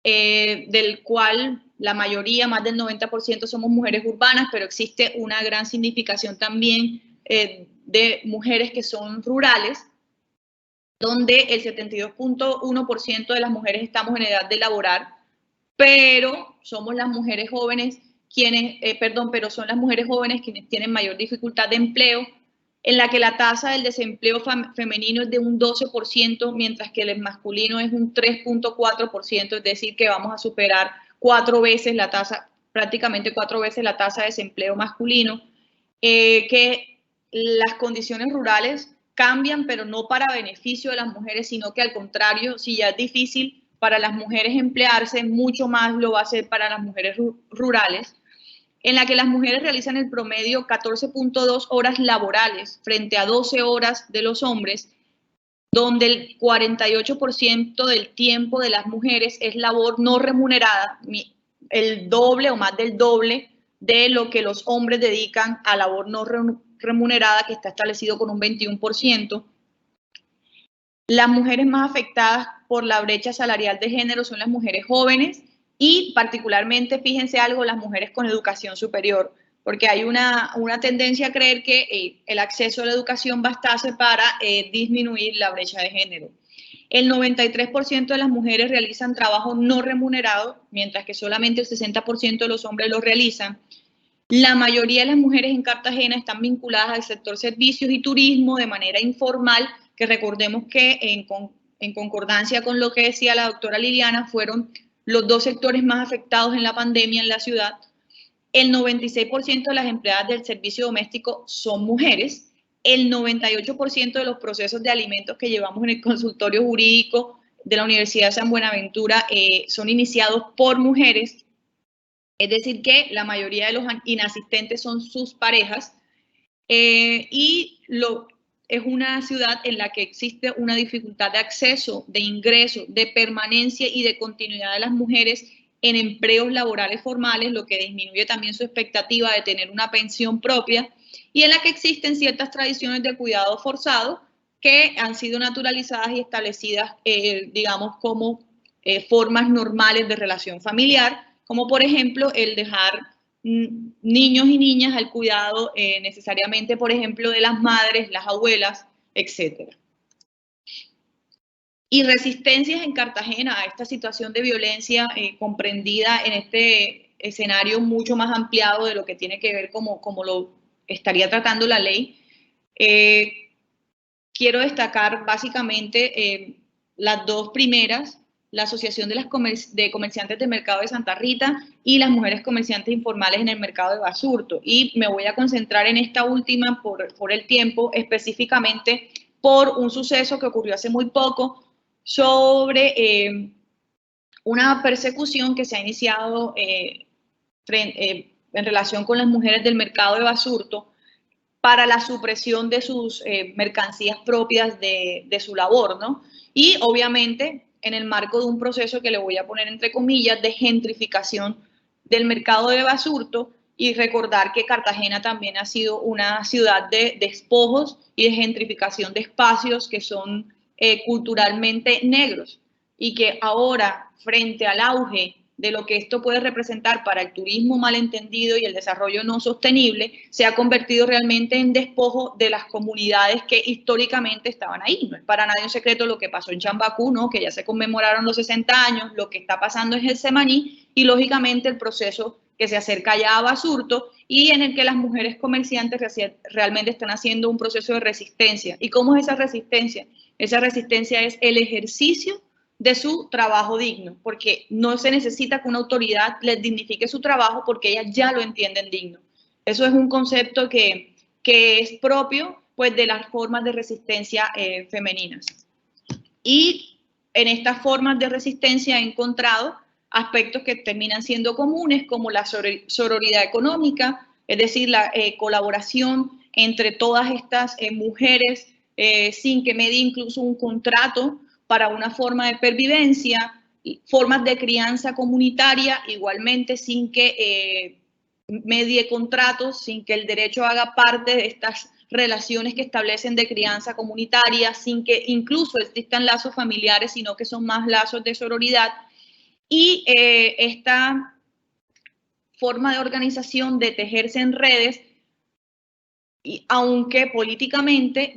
D: del cual la mayoría, más del 90%, somos mujeres urbanas, pero existe una gran significación también de mujeres que son rurales, donde el 72.1% de las mujeres estamos en edad de laborar, pero somos las mujeres jóvenes quienes, pero son las mujeres jóvenes quienes tienen mayor dificultad de empleo, en la que la tasa del desempleo femenino es de un 12%, mientras que el masculino es un 3.4%, es decir, que vamos a superar 4 veces la tasa, prácticamente 4 veces la tasa de desempleo masculino, que las condiciones rurales cambian, pero no para beneficio de las mujeres, sino que al contrario, si ya es difícil para las mujeres emplearse, mucho más lo va a ser para las mujeres rurales, en la que las mujeres realizan el promedio 14.2 horas laborales frente a 12 horas de los hombres, donde el 48% del tiempo de las mujeres es labor no remunerada, el doble o más del doble de lo que los hombres dedican a labor no remunerada, que está establecido con un 21%. Las mujeres más afectadas por la brecha salarial de género son las mujeres jóvenes y particularmente, fíjense algo, las mujeres con educación superior, porque hay una tendencia a creer que el acceso a la educación bastase para disminuir la brecha de género. El 93% de las mujeres realizan trabajo no remunerado, mientras que solamente el 60% de los hombres lo realizan. La mayoría de las mujeres en Cartagena están vinculadas al sector servicios y turismo de manera informal, que recordemos que en concordancia con lo que decía la doctora Liliana, fueron los 2 sectores más afectados en la pandemia en la ciudad. El 96% de las empleadas del servicio doméstico son mujeres. El 98% de los procesos de alimentos que llevamos en el consultorio jurídico de la Universidad de San Buenaventura son iniciados por mujeres. Es decir, que la mayoría de los inasistentes son sus parejas es una ciudad en la que existe una dificultad de acceso, de ingreso, de permanencia y de continuidad de las mujeres en empleos laborales formales, lo que disminuye también su expectativa de tener una pensión propia, y en la que existen ciertas tradiciones de cuidado forzado que han sido naturalizadas y establecidas, digamos, como formas normales de relación familiar, como por ejemplo el dejar niños y niñas al cuidado necesariamente, por ejemplo, de las madres, las abuelas, etc. y resistencias en Cartagena a esta situación de violencia comprendida en este escenario mucho más ampliado de lo que tiene que ver como lo estaría tratando la ley. Quiero destacar básicamente las dos primeras, la Asociación de Comerciantes del Mercado de Santa Rita y las mujeres comerciantes informales en el mercado de Basurto. Y me voy a concentrar en esta última por el tiempo, específicamente por un suceso que ocurrió hace muy poco sobre una persecución que se ha iniciado en relación con las mujeres del mercado de Basurto para la supresión de sus mercancías propias de su labor, ¿no? Y obviamente en el marco de un proceso que le voy a poner entre comillas de gentrificación del mercado de Basurto, y recordar que Cartagena también ha sido una ciudad de despojos y de gentrificación de espacios que son culturalmente negros, y que ahora, frente al auge de lo que esto puede representar para el turismo malentendido y el desarrollo no sostenible, se ha convertido realmente en despojo de las comunidades que históricamente estaban ahí. No es para nadie un secreto lo que pasó en Chambacú, ¿no? Que ya se conmemoraron los 60 años, lo que está pasando en Getsemaní y lógicamente el proceso que se acerca ya a Basurto y en el que las mujeres comerciantes realmente están haciendo un proceso de resistencia. ¿Y cómo es esa resistencia? Esa resistencia es el ejercicio de su trabajo digno, porque no se necesita que una autoridad les dignifique su trabajo porque ellas ya lo entienden digno. Eso es un concepto que es propio pues, de las formas de resistencia femeninas. Y en estas formas de resistencia he encontrado aspectos que terminan siendo comunes, como la sororidad económica, es decir, la colaboración entre todas estas mujeres sin que medie incluso un contrato para una forma de pervivencia, formas de crianza comunitaria, igualmente sin que medie contratos, sin que el derecho haga parte de estas relaciones que establecen de crianza comunitaria, sin que incluso existan lazos familiares, sino que son más lazos de sororidad. Y esta forma de organización de tejerse en redes, y aunque políticamente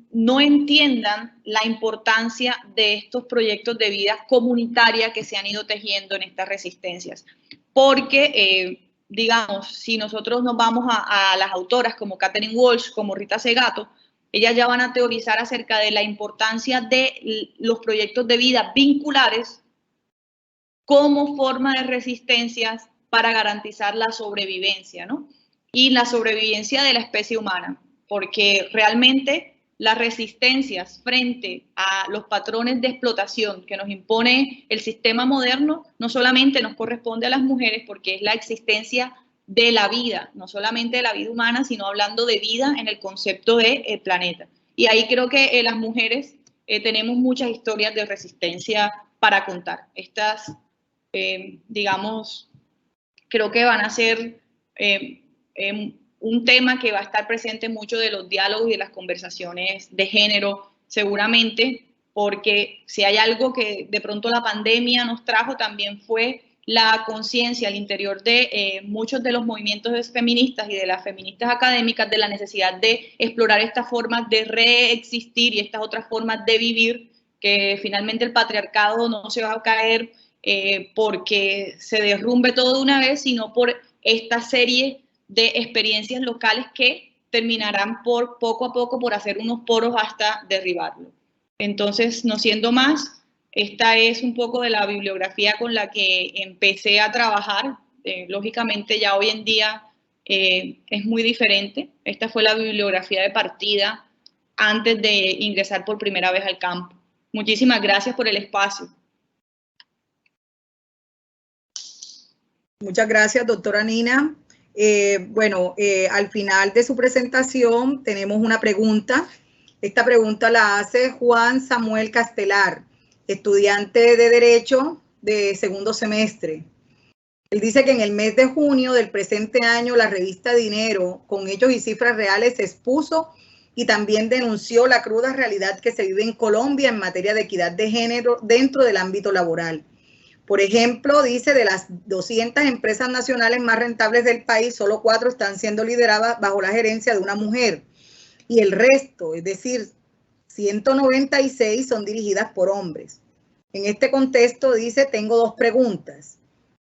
D: no entiendan la importancia de estos proyectos de vida comunitaria que se han ido tejiendo en estas resistencias. Porque, digamos, si nosotros nos vamos a las autoras como Katherine Walsh, como Rita Segato, ellas ya van a teorizar acerca de la importancia de los proyectos de vida vinculares como forma de resistencias para garantizar la sobrevivencia, ¿no? Y la sobrevivencia de la especie humana, porque realmente las resistencias frente a los patrones de explotación que nos impone el sistema moderno no solamente nos corresponde a las mujeres, porque es la existencia de la vida, no solamente de la vida humana, sino hablando de vida en el concepto del planeta. Y ahí creo que las mujeres tenemos muchas historias de resistencia para contar. Estas, digamos, creo que van a ser un tema que va a estar presente en muchos de los diálogos y de las conversaciones de género, seguramente, porque si hay algo que de pronto la pandemia nos trajo también fue la conciencia al interior de muchos de los movimientos feministas y de las feministas académicas de la necesidad de explorar estas formas de reexistir y estas otras formas de vivir, que finalmente el patriarcado no se va a caer porque se derrumbe todo de una vez, sino por esta serie de experiencias locales que terminarán por poco a poco por hacer unos poros hasta derribarlo. Entonces, no siendo más, esta es un poco de la bibliografía con la que empecé a trabajar. Lógicamente ya hoy en día es muy diferente. Esta fue la bibliografía de partida antes de ingresar por primera vez al campo. Muchísimas gracias por el espacio.
B: Muchas gracias, doctora Nina. Al final de su presentación tenemos una pregunta. Esta pregunta la hace Juan Samuel Castelar, estudiante de Derecho de segundo semestre. Él dice que en el mes de junio del presente año la revista Dinero, con hechos y cifras reales, expuso y también denunció la cruda realidad que se vive en Colombia en materia de equidad de género dentro del ámbito laboral. Por ejemplo, dice, de las 200 empresas nacionales más rentables del país, solo 4 están siendo lideradas bajo la gerencia de una mujer. Y el resto, es decir, 196 son dirigidas por hombres. En este contexto dice, tengo 2 preguntas.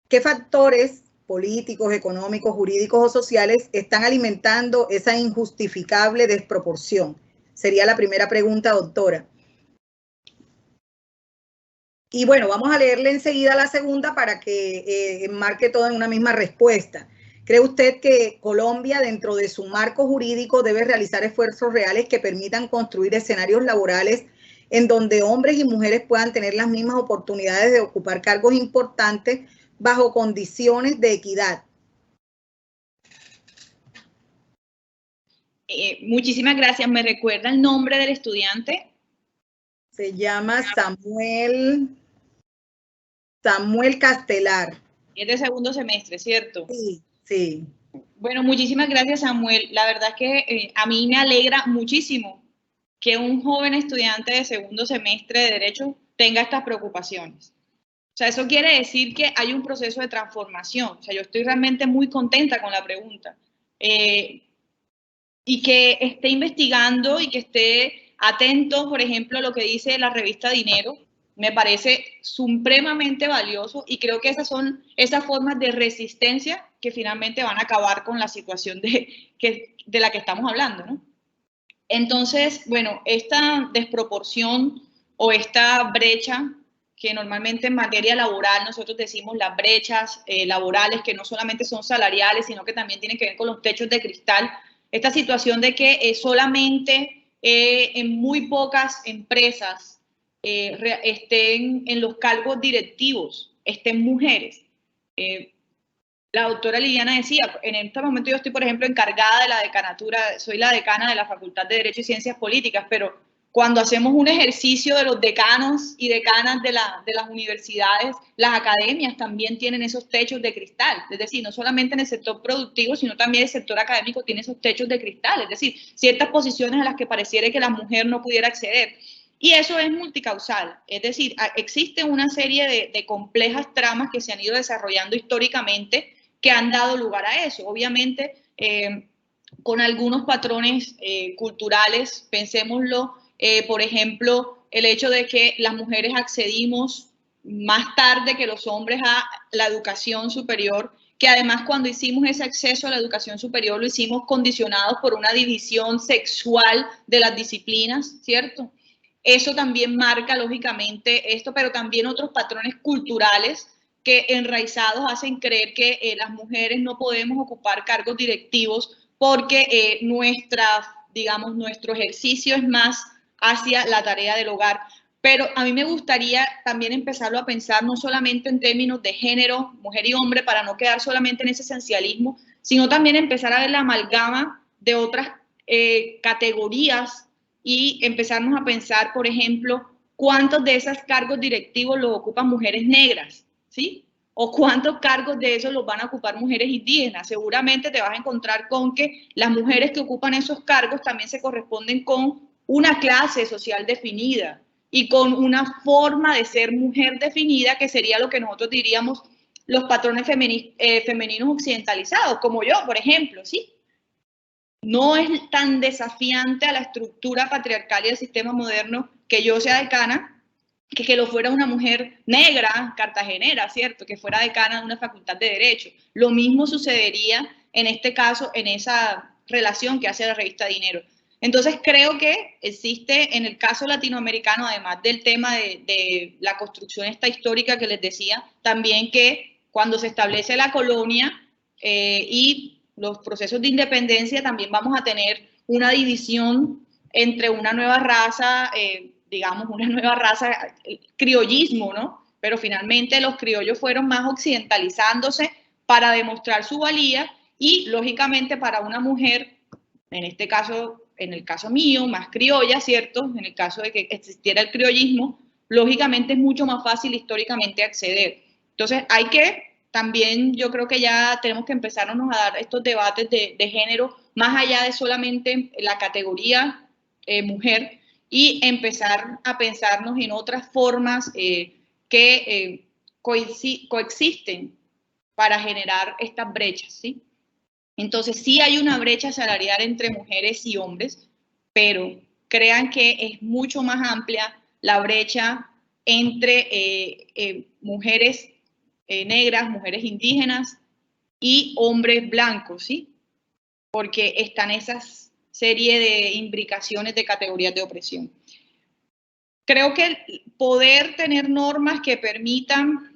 B: ¿Qué factores políticos, económicos, jurídicos o sociales están alimentando esa injustificable desproporción? Sería la primera pregunta, doctora. Y bueno, vamos a leerle enseguida la segunda para que enmarque todo en una misma respuesta. ¿Cree usted que Colombia, dentro de su marco jurídico, debe realizar esfuerzos reales que permitan construir escenarios laborales en donde hombres y mujeres puedan tener las mismas oportunidades de ocupar cargos importantes bajo condiciones de equidad?
D: Muchísimas gracias. ¿Me recuerda el nombre del estudiante?
B: Se llama Samuel Castelar.
D: Es de segundo semestre, ¿cierto?
B: Sí, sí.
D: Bueno, muchísimas gracias, Samuel. La verdad es que a mí me alegra muchísimo que un joven estudiante de segundo semestre de Derecho tenga estas preocupaciones. O sea, eso quiere decir que hay un proceso de transformación. O sea, yo estoy realmente muy contenta con la pregunta. Y que esté investigando y que esté atento, por ejemplo, a lo que dice la revista Dinero, me parece supremamente valioso y creo que esas son esas formas de resistencia que finalmente van a acabar con la situación de la que estamos hablando, ¿no? Entonces, bueno, esta desproporción o esta brecha que normalmente en materia laboral nosotros decimos las brechas laborales que no solamente son salariales, sino que también tienen que ver con los techos de cristal, esta situación de que solamente en muy pocas empresas estén en los cargos directivos, estén mujeres. La doctora Liliana decía, en este momento yo estoy, por ejemplo, encargada de la decanatura, soy la decana de la Facultad de Derecho y Ciencias Políticas, pero cuando hacemos un ejercicio de los decanos y decanas de las universidades, las academias también tienen esos techos de cristal. Es decir, no solamente en el sector productivo, sino también el sector académico tiene esos techos de cristal. Es decir, ciertas posiciones a las que pareciera que la mujer no pudiera acceder. Y eso es multicausal. Es decir, existe una serie de complejas tramas que se han ido desarrollando históricamente que han dado lugar a eso. Obviamente, con algunos patrones culturales, pensémoslo, por ejemplo, el hecho de que las mujeres accedimos más tarde que los hombres a la educación superior, que además cuando hicimos ese acceso a la educación superior lo hicimos condicionados por una división sexual de las disciplinas, ¿cierto? Eso también marca lógicamente esto, pero también otros patrones culturales que enraizados hacen creer que las mujeres no podemos ocupar cargos directivos porque nuestro ejercicio es más hacia la tarea del hogar. Pero a mí me gustaría también empezarlo a pensar no solamente en términos de género, mujer y hombre, para no quedar solamente en ese esencialismo, sino también empezar a ver la amalgama de otras categorías y empezarnos a pensar, por ejemplo, cuántos de esos cargos directivos los ocupan mujeres negras, ¿sí? O cuántos cargos de esos los van a ocupar mujeres indígenas. Seguramente te vas a encontrar con que las mujeres que ocupan esos cargos también se corresponden con una clase social definida y con una forma de ser mujer definida, que sería lo que nosotros diríamos los patrones femeninos occidentalizados, como yo, por ejemplo, ¿sí? No es tan desafiante a la estructura patriarcal y al sistema moderno que yo sea decana, que lo fuera una mujer negra, cartagenera, ¿cierto? Que fuera decana de una facultad de Derecho. Lo mismo sucedería en este caso, en esa relación que hace la revista Dinero. Entonces creo que existe en el caso latinoamericano, además del tema de la construcción esta histórica que les decía, también que cuando se establece la colonia y los procesos de independencia, también vamos a tener una división entre una nueva raza, digamos, una nueva raza, criollismo, ¿no? Pero finalmente los criollos fueron más occidentalizándose para demostrar su valía y, lógicamente, para una mujer, en este caso, en el caso mío, más criolla, ¿cierto? En el caso de que existiera el criollismo, lógicamente es mucho más fácil históricamente acceder. Entonces, hay que también, yo creo que ya tenemos que empezarnos a dar estos debates de género más allá de solamente la categoría mujer y empezar a pensarnos en otras formas que coexisten para generar estas brechas, ¿sí? Entonces, sí hay una brecha salarial entre mujeres y hombres, pero crean que es mucho más amplia la brecha entre mujeres negras, mujeres indígenas y hombres blancos, ¿sí? Porque están esas serie de imbricaciones de categorías de opresión. Creo que el poder tener normas que permitan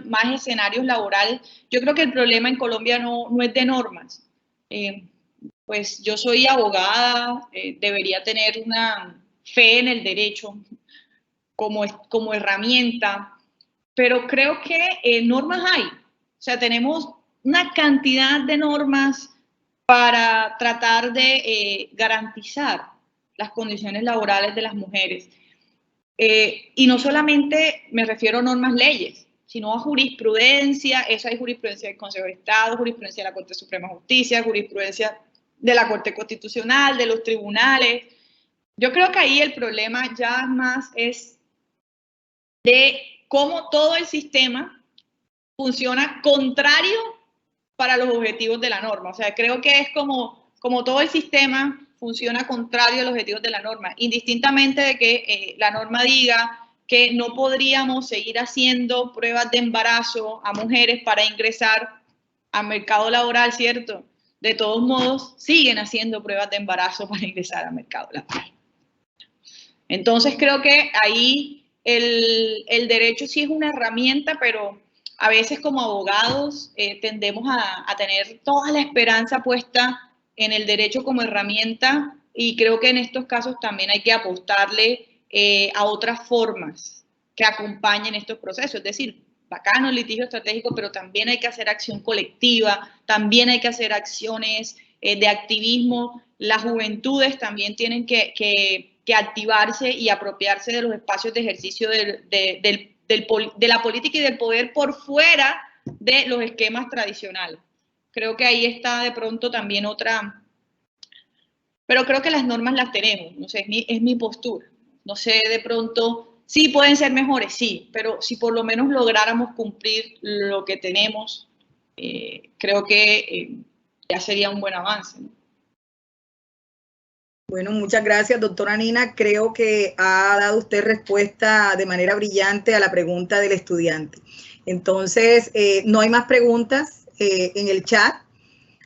D: más escenarios laborales. Yo creo que el problema en Colombia no es de normas. Pues yo soy abogada, debería tener una fe en el derecho como herramienta, pero creo que normas hay. O sea, tenemos una cantidad de normas para tratar de garantizar las condiciones laborales de las mujeres. Y no solamente me refiero a normas, leyes, sino a jurisprudencia. Eso hay jurisprudencia del Consejo de Estado, jurisprudencia de la Corte Suprema de Justicia, jurisprudencia de la Corte Constitucional, de los tribunales. Yo creo que ahí el problema ya más es de cómo todo el sistema funciona contrario para los objetivos de la norma. O sea, creo que es como todo el sistema funciona contrario a los objetivos de la norma, indistintamente de que la norma diga que no podríamos seguir haciendo pruebas de embarazo a mujeres para ingresar al mercado laboral, ¿cierto? De todos modos, siguen haciendo pruebas de embarazo para ingresar al mercado laboral. Entonces, creo que ahí el derecho sí es una herramienta, pero a veces como abogados tendemos a tener toda la esperanza puesta en el derecho como herramienta, y creo que en estos casos también hay que apostarle a otras formas que acompañen estos procesos. Es decir, bacano el litigio estratégico, pero también hay que hacer acción colectiva, también hay que hacer acciones de activismo. Las juventudes también tienen que activarse y apropiarse de los espacios de ejercicio de la política y del poder por fuera de los esquemas tradicionales. Creo que ahí está de pronto también otra, pero creo que las normas las tenemos, no sé, es mi postura. No sé, de pronto, sí pueden ser mejores, sí, pero si por lo menos lográramos cumplir lo que tenemos, creo que ya sería un buen avance, ¿no?
B: Bueno, muchas gracias, doctora Nina. Creo que ha dado usted respuesta de manera brillante a la pregunta del estudiante. Entonces, no hay más preguntas en el chat,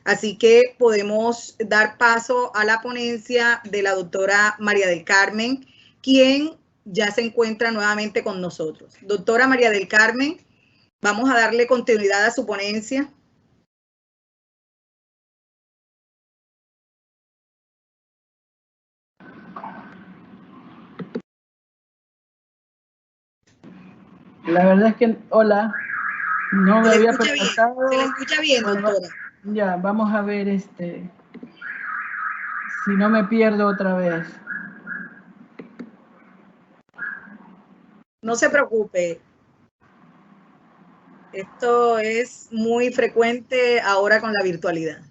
B: así que podemos dar paso a la ponencia de la doctora María del Carmen, quien ya se encuentra nuevamente con nosotros. Doctora María del Carmen, vamos a darle continuidad a su ponencia.
C: La verdad es que, hola, no me había percatado.
B: Se le escucha bien, doctora.
C: Ya, vamos a ver si no me pierdo otra vez.
B: No se preocupe. Esto es muy frecuente ahora con la virtualidad.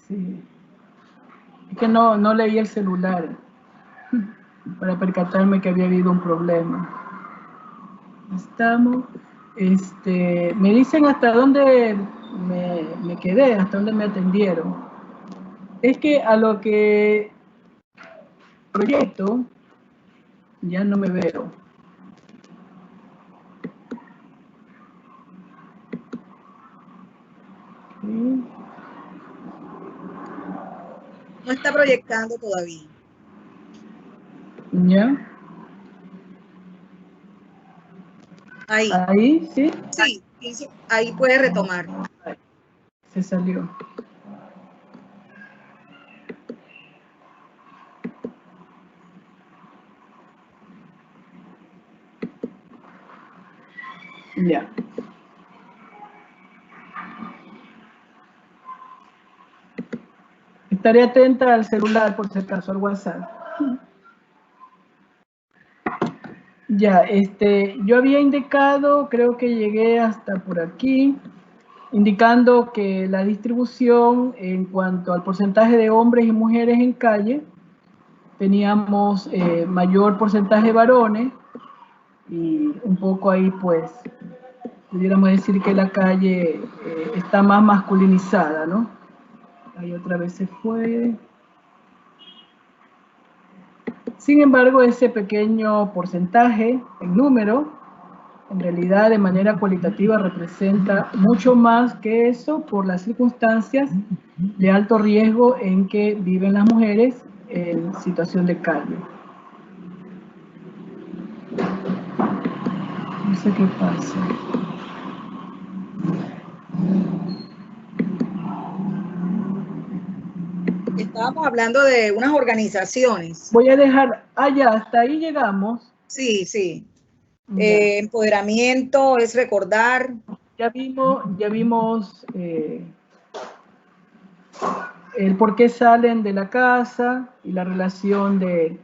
C: Sí. Es que no leí el celular para percatarme que había habido un problema. Estamos. Me dicen hasta dónde me quedé, hasta dónde me atendieron. Es que a lo que proyecto ya no me veo.
B: No está proyectando todavía.
C: ¿Ya?
B: Ahí.
C: Ahí, ¿sí?
B: Sí, ahí puede retomar.
C: Se salió. Ya. Estaré atenta al celular, por si acaso, al WhatsApp. Ya, yo había indicado, creo que llegué hasta por aquí, indicando que la distribución en cuanto al porcentaje de hombres y mujeres en calle, teníamos mayor porcentaje de varones y un poco ahí, pues, pudiéramos decir que la calle está más masculinizada, ¿no? Ahí otra vez se fue. Sin embargo, ese pequeño porcentaje en número, en realidad de manera cualitativa representa mucho más que eso por las circunstancias de alto riesgo en que viven las mujeres en situación de calle. No sé qué pasa.
B: Estábamos hablando de unas organizaciones.
C: Voy a dejar, ya, hasta ahí llegamos.
B: Sí, sí. Empoderamiento es recordar.
C: Ya vimos el por qué salen de la casa y la relación de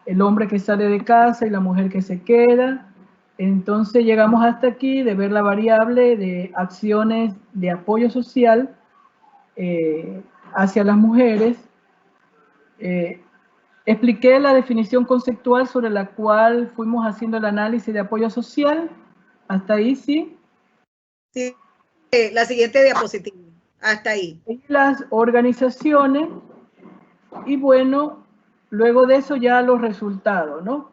C: el hombre que sale de casa y la mujer que se queda. Entonces llegamos hasta aquí de ver la variable de acciones de apoyo social hacia las mujeres. Expliqué la definición conceptual sobre la cual fuimos haciendo el análisis de apoyo social. ¿Hasta ahí sí?
B: Sí, la siguiente diapositiva. Hasta ahí.
C: Y las organizaciones, y bueno, luego de eso ya los resultados, ¿no?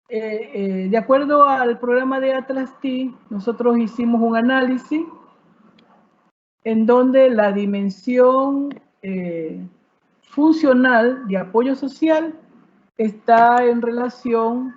C: De acuerdo al programa de Atlas-T, nosotros hicimos un análisis en donde la dimensión funcional de apoyo social está en relación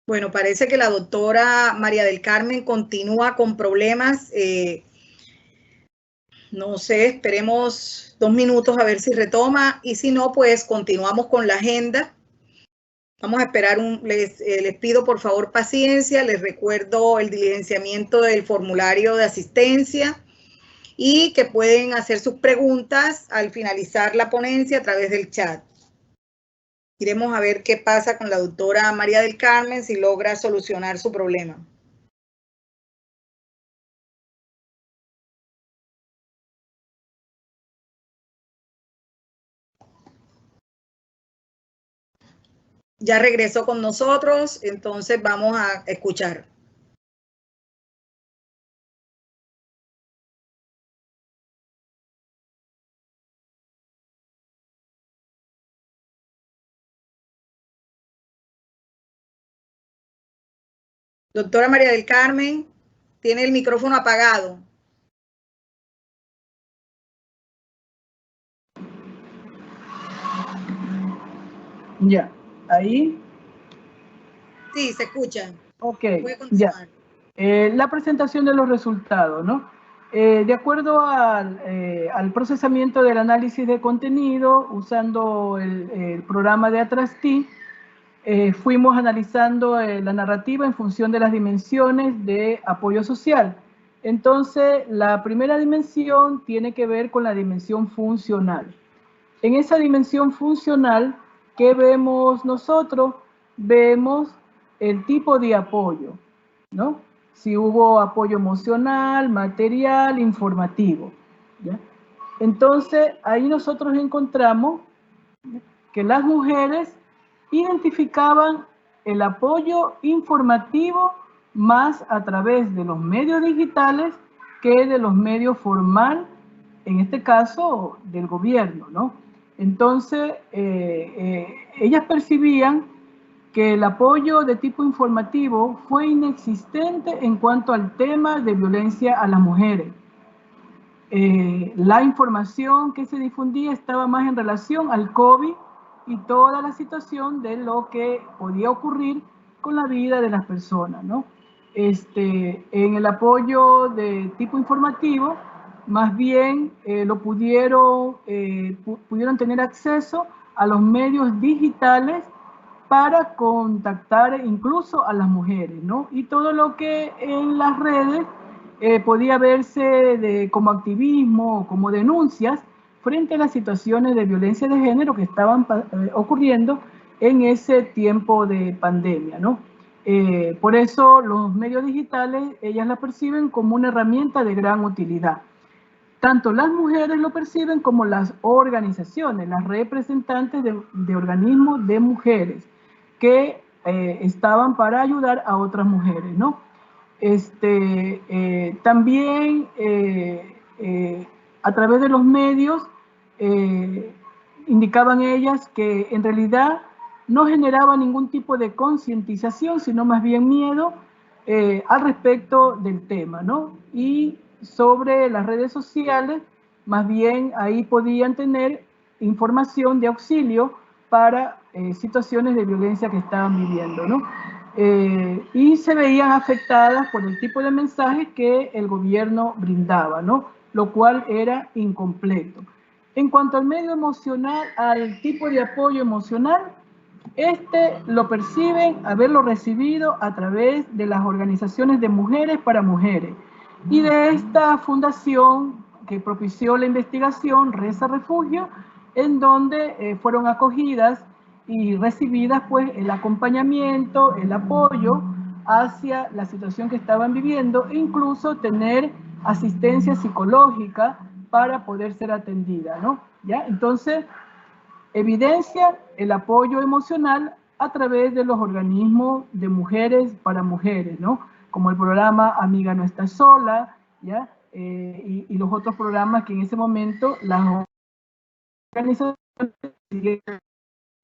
B: Bueno, parece que la doctora María del Carmen continúa con problemas. No sé, esperemos 2 minutos a ver si retoma y si no, pues continuamos con la agenda. Vamos a esperar les pido por favor paciencia, les recuerdo el diligenciamiento del formulario de asistencia y que pueden hacer sus preguntas al finalizar la ponencia a través del chat. Iremos a ver qué pasa con la doctora María del Carmen, si logra solucionar su problema. Ya regresó con nosotros, entonces vamos a escuchar. Doctora María del Carmen, tiene el micrófono apagado.
C: ya, ahí.
B: Sí, se escucha.
C: Ok,
B: puede continuar.
C: Ya. La presentación de los resultados, ¿no? De acuerdo al procesamiento del análisis de contenido, usando el programa de Atlas-T, fuimos analizando la narrativa en función de las dimensiones de apoyo social. Entonces, la primera dimensión tiene que ver con la dimensión funcional. En esa dimensión funcional, ¿qué vemos nosotros? Vemos el tipo de apoyo, ¿no? Si hubo apoyo emocional, material, informativo, ¿ya? Entonces, ahí nosotros encontramos que las mujeres identificaban el apoyo informativo más a través de los medios digitales que de los medios formales, en este caso del gobierno, ¿no? Entonces, ellas percibían que el apoyo de tipo informativo fue inexistente en cuanto al tema de violencia a las mujeres. La información que se difundía estaba más en relación al COVID y toda la situación de lo que podía ocurrir con la vida de las personas, ¿no? En el apoyo de tipo informativo, más bien pudieron tener acceso a los medios digitales para contactar incluso a las mujeres, ¿no? Y todo lo que en las redes podía verse como activismo o como denuncias frente a las situaciones de violencia de género que estaban ocurriendo en ese tiempo de pandemia, ¿no? Por eso los medios digitales, ellas la perciben como una herramienta de gran utilidad. Tanto las mujeres lo perciben como las organizaciones, las representantes de organismos de mujeres que estaban para ayudar a otras mujeres, ¿no? También a través de los medios indicaban ellas que en realidad no generaba ningún tipo de concientización, sino más bien miedo al respecto del tema, ¿no? Y sobre las redes sociales, más bien ahí podían tener información de auxilio para situaciones de violencia que estaban viviendo, ¿no? Y se veían afectadas por el tipo de mensajes que el gobierno brindaba, ¿no? Lo cual era incompleto. En cuanto al medio emocional, al tipo de apoyo emocional, lo perciben haberlo recibido a través de las organizaciones de mujeres para mujeres y de esta fundación que propició la investigación, Reza Refugio, en donde fueron acogidas y recibidas pues el acompañamiento, el apoyo hacia la situación que estaban viviendo e incluso tener asistencia psicológica para poder ser atendida, ¿no? ¿Ya? Entonces, evidencia el apoyo emocional a través de los organismos de mujeres para mujeres, ¿no? Como el programa Amiga No Está Sola, ¿ya? Y los otros programas que en ese momento las organizaciones decidieron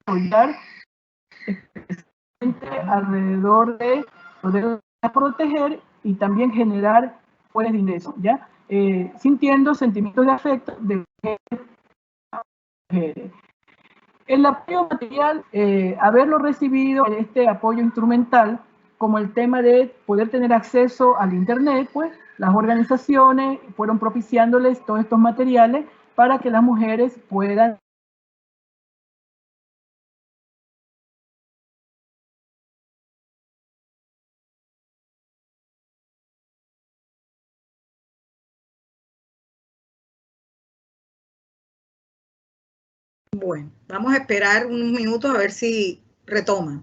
C: apoyar especialmente alrededor de poder proteger y también generar fuentes de ingresos, ¿ya? Sintiendo sentimientos de afecto de mujeres. El apoyo material, haberlo recibido, este apoyo instrumental, como el tema de poder tener acceso al Internet, pues las organizaciones fueron propiciándoles todos estos materiales para que las mujeres puedan
B: Bueno, vamos a esperar unos minutos a ver si retoma.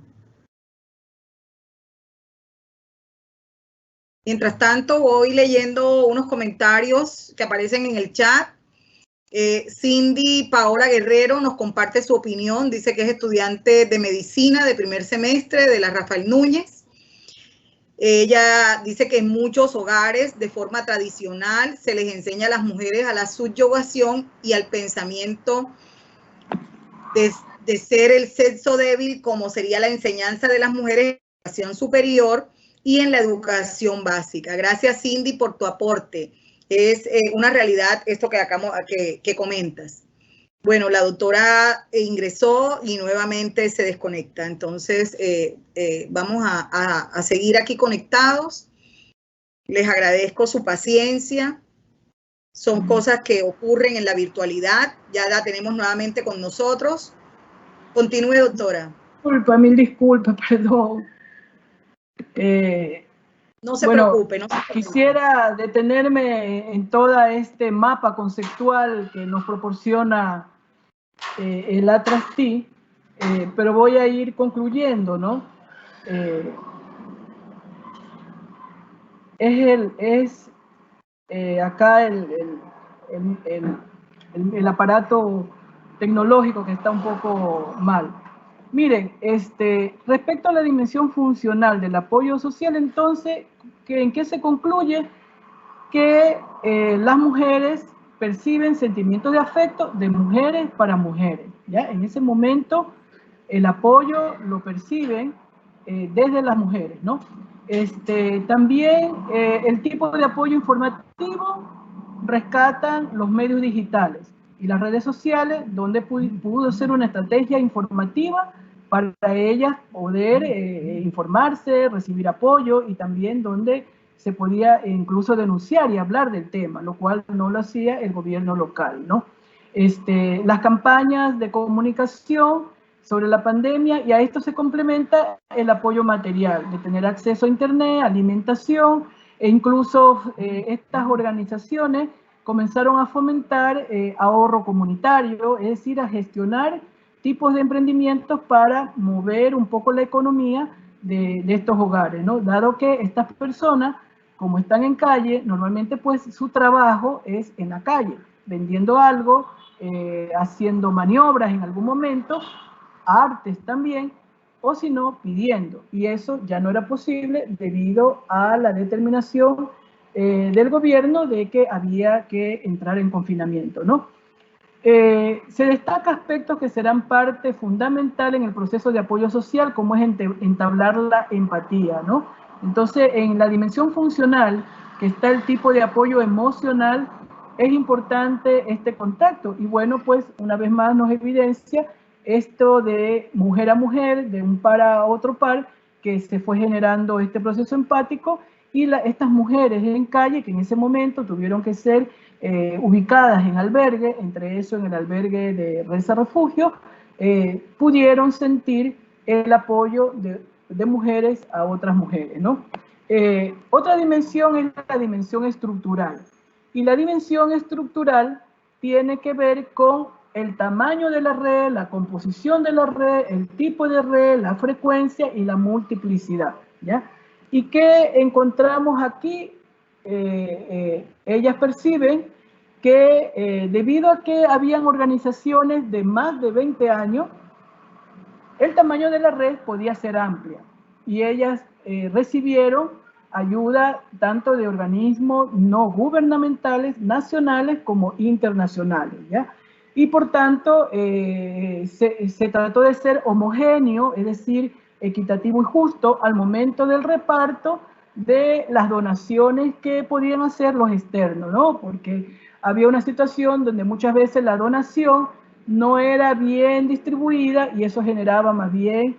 B: Mientras tanto, voy leyendo unos comentarios que aparecen en el chat. Cindy Paola Guerrero nos comparte su opinión, dice que es estudiante de medicina de primer semestre de la Rafael Núñez. Ella dice que en muchos hogares de forma tradicional se les enseña a las mujeres a la subyugación y al pensamiento de ser el sexo débil, como sería la enseñanza de las mujeres en la educación superior y en la educación básica. Gracias, Cindy, por tu aporte. Es una realidad esto que comentas. Bueno, la doctora ingresó y nuevamente se desconecta. Entonces, vamos a seguir aquí conectados. Les agradezco su paciencia. Son cosas que ocurren en la virtualidad. Ya la tenemos nuevamente con nosotros. Continúe, doctora.
C: Mil disculpas, perdón.
B: No se preocupe, no se preocupe.
C: Quisiera detenerme en todo este mapa conceptual que nos proporciona el Atrastí, pero voy a ir concluyendo, ¿no? Acá el aparato tecnológico que está un poco mal. Miren, respecto a la dimensión funcional del apoyo social, entonces, ¿en qué se concluye? Que las mujeres perciben sentimientos de afecto de mujeres para mujeres, ¿ya? En ese momento, el apoyo lo perciben desde las mujeres, ¿no? También el tipo de apoyo informativo rescatan los medios digitales y las redes sociales, donde pudo ser una estrategia informativa para ellas poder informarse, recibir apoyo y también donde se podía incluso denunciar y hablar del tema, lo cual no lo hacía el gobierno local, ¿no? Las campañas de comunicación sobre la pandemia, y a esto se complementa el apoyo material, de tener acceso a Internet, alimentación, E incluso estas organizaciones comenzaron a fomentar ahorro comunitario, es decir, a gestionar tipos de emprendimientos para mover un poco la economía de estos hogares, ¿no? Dado que estas personas, como están en calle, normalmente pues su trabajo es en la calle, vendiendo algo, haciendo maniobras en algún momento, artes también, o si no, pidiendo. Y eso ya no era posible debido a la determinación del gobierno de que había que entrar en confinamiento, ¿no? Se destaca aspectos que serán parte fundamental en el proceso de apoyo social, como es entablar la empatía, ¿no? Entonces, en la dimensión funcional, que está el tipo de apoyo emocional, es importante este contacto. Y bueno, pues una vez más nos evidencia esto de mujer a mujer, de un par a otro par, que se fue generando este proceso empático, y estas mujeres en calle que en ese momento tuvieron que ser ubicadas en albergue, entre eso en el albergue de Reza Refugio, pudieron sentir el apoyo de mujeres a otras mujeres, ¿no? Otra dimensión es la dimensión estructural. Y la dimensión estructural tiene que ver con el tamaño de la red, la composición de la red, el tipo de red, la frecuencia y la multiplicidad, ¿ya? ¿Y qué encontramos aquí? Ellas perciben que debido a que habían organizaciones de más de 20 años, el tamaño de la red podía ser amplia y ellas recibieron ayuda tanto de organismos no gubernamentales, nacionales como internacionales, ¿ya? Y por tanto se trató de ser homogéneo, es decir, equitativo y justo al momento del reparto de las donaciones que podían hacer los externos, ¿no? Porque había una situación donde muchas veces la donación no era bien distribuida y eso generaba más bien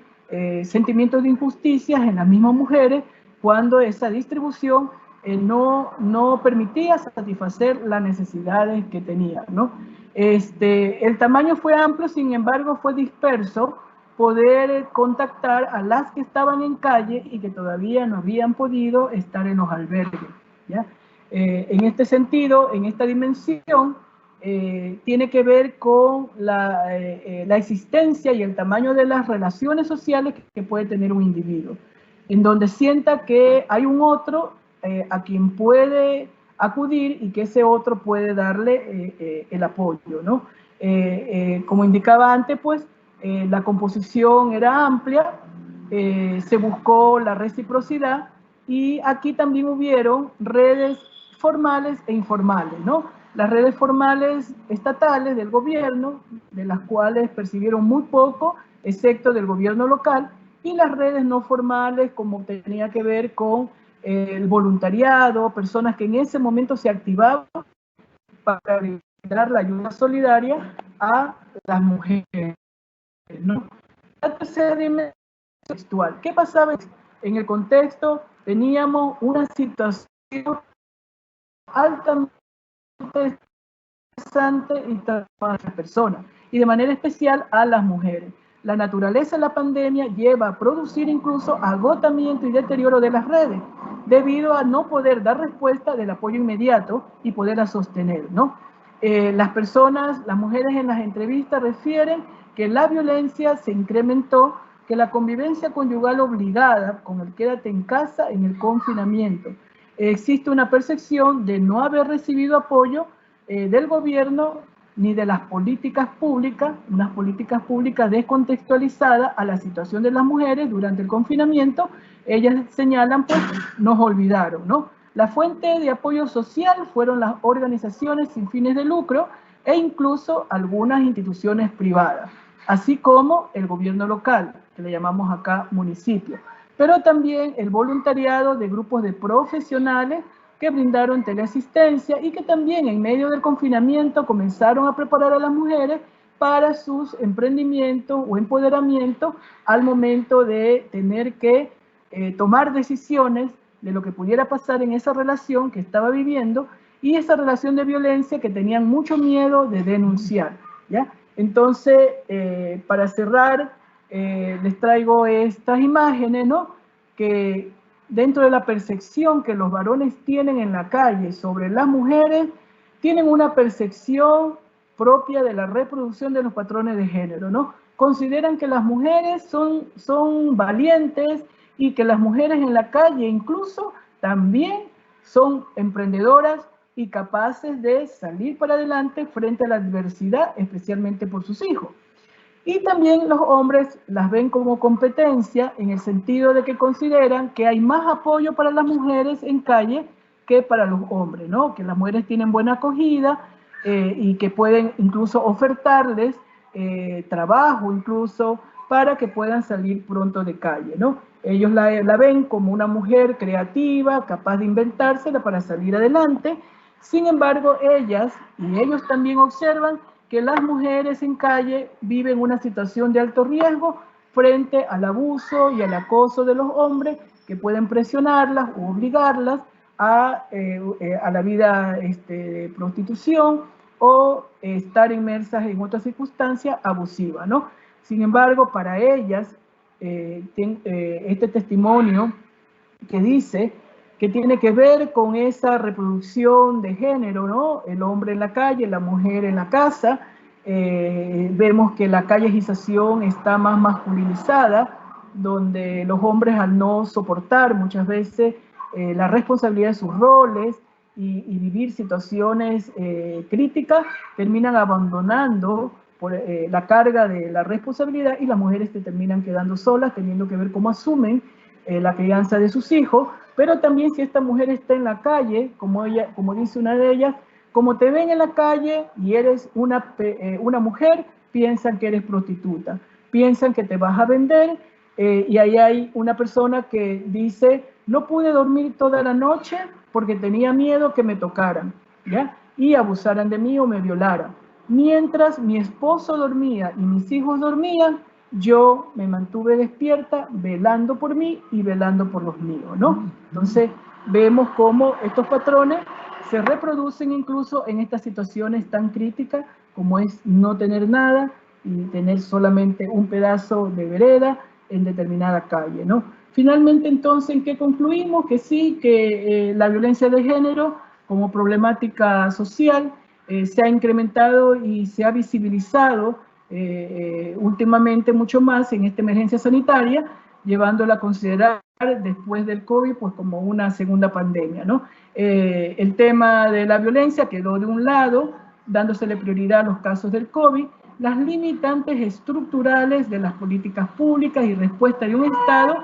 C: sentimientos de injusticias en las mismas mujeres cuando esa distribución no permitía satisfacer las necesidades que tenían, ¿no? El tamaño fue amplio, sin embargo fue disperso poder contactar a las que estaban en calle y que todavía no habían podido estar en los albergues, ¿ya? En este sentido, en esta dimensión, tiene que ver con la existencia y el tamaño de las relaciones sociales que puede tener un individuo, en donde sienta que hay un otro a quien puede acudir y que ese otro puede darle el apoyo, ¿no? Como indicaba antes, pues, la composición era amplia, se buscó la reciprocidad y aquí también hubieron redes formales e informales, ¿no? Las redes formales estatales del gobierno, de las cuales percibieron muy poco, excepto del gobierno local, y las redes no formales, como tenía que ver con el voluntariado, personas que en ese momento se activaban para brindar la ayuda solidaria a las mujeres, ¿no? La tercera dimensión textual. ¿Qué pasaba en el contexto? Teníamos una situación altamente estresante y para las personas, y de manera especial a las mujeres. La naturaleza de la pandemia lleva a producir incluso agotamiento y deterioro de las redes, debido a no poder dar respuesta del apoyo inmediato y poderla sostener, ¿no? Las personas, las mujeres en las entrevistas refieren que la violencia se incrementó, que la convivencia conyugal obligada con el quédate en casa en el confinamiento. Existe una percepción de no haber recibido apoyo del gobierno ni de las políticas públicas, unas políticas públicas descontextualizadas a la situación de las mujeres durante el confinamiento. Ellas señalan, pues, nos olvidaron, ¿no? La fuente de apoyo social fueron las organizaciones sin fines de lucro e incluso algunas instituciones privadas, así como el gobierno local, que le llamamos acá municipio, pero también el voluntariado de grupos de profesionales que brindaron teleasistencia y que también en medio del confinamiento comenzaron a preparar a las mujeres para sus emprendimientos o empoderamiento al momento de tener que tomar decisiones de lo que pudiera pasar en esa relación que estaba viviendo y esa relación de violencia que tenían mucho miedo de denunciar, ¿ya? Entonces, para cerrar, les traigo estas imágenes, ¿no? Que dentro de la percepción que los varones tienen en la calle sobre las mujeres, tienen una percepción propia de la reproducción de los patrones de género, ¿no? Consideran que las mujeres son valientes y que las mujeres en la calle incluso también son emprendedoras y capaces de salir para adelante frente a la adversidad, especialmente por sus hijos. Y también los hombres las ven como competencia en el sentido de que consideran que hay más apoyo para las mujeres en calle que para los hombres, ¿no? Que las mujeres tienen buena acogida y que pueden incluso ofertarles trabajo incluso para que puedan salir pronto de calle, ¿no? Ellos la ven como una mujer creativa, capaz de inventársela para salir adelante. Sin embargo, ellas y ellos también observan que las mujeres en calle viven una situación de alto riesgo frente al abuso y al acoso de los hombres que pueden presionarlas o obligarlas a la vida de prostitución o estar inmersas en otra circunstancia abusiva, ¿no? Sin embargo, para ellas, este testimonio que dice que tiene que ver con esa reproducción de género, ¿no? El hombre en la calle, la mujer en la casa. Vemos que la callejización está más masculinizada, donde los hombres, al no soportar muchas veces la responsabilidad de sus roles y vivir situaciones críticas, terminan abandonando por la carga de la responsabilidad, y las mujeres se terminan quedando solas, teniendo que ver cómo asumen la crianza de sus hijos. Pero también, si esta mujer está en la calle, como dice una de ellas, como te ven en la calle y eres una mujer, piensan que eres prostituta, piensan que te vas a vender, y ahí hay una persona que dice: no pude dormir toda la noche porque tenía miedo que me tocaran, ¿ya? Y abusaran de mí o me violaran. Mientras mi esposo dormía y mis hijos dormían, yo me mantuve despierta, velando por mí y velando por los míos, ¿no? Entonces, vemos cómo estos patrones se reproducen incluso en estas situaciones tan críticas como es no tener nada y tener solamente un pedazo de vereda en determinada calle, ¿no? Finalmente, entonces, ¿en qué concluimos? Que sí, que la violencia de género como problemática social se ha incrementado y se ha visibilizado últimamente mucho más en esta emergencia sanitaria, llevándola a considerar después del COVID pues como una segunda pandemia, ¿no? El tema de la violencia quedó de un lado, dándosele prioridad a los casos del COVID. Las limitantes estructurales de las políticas públicas y respuesta de un Estado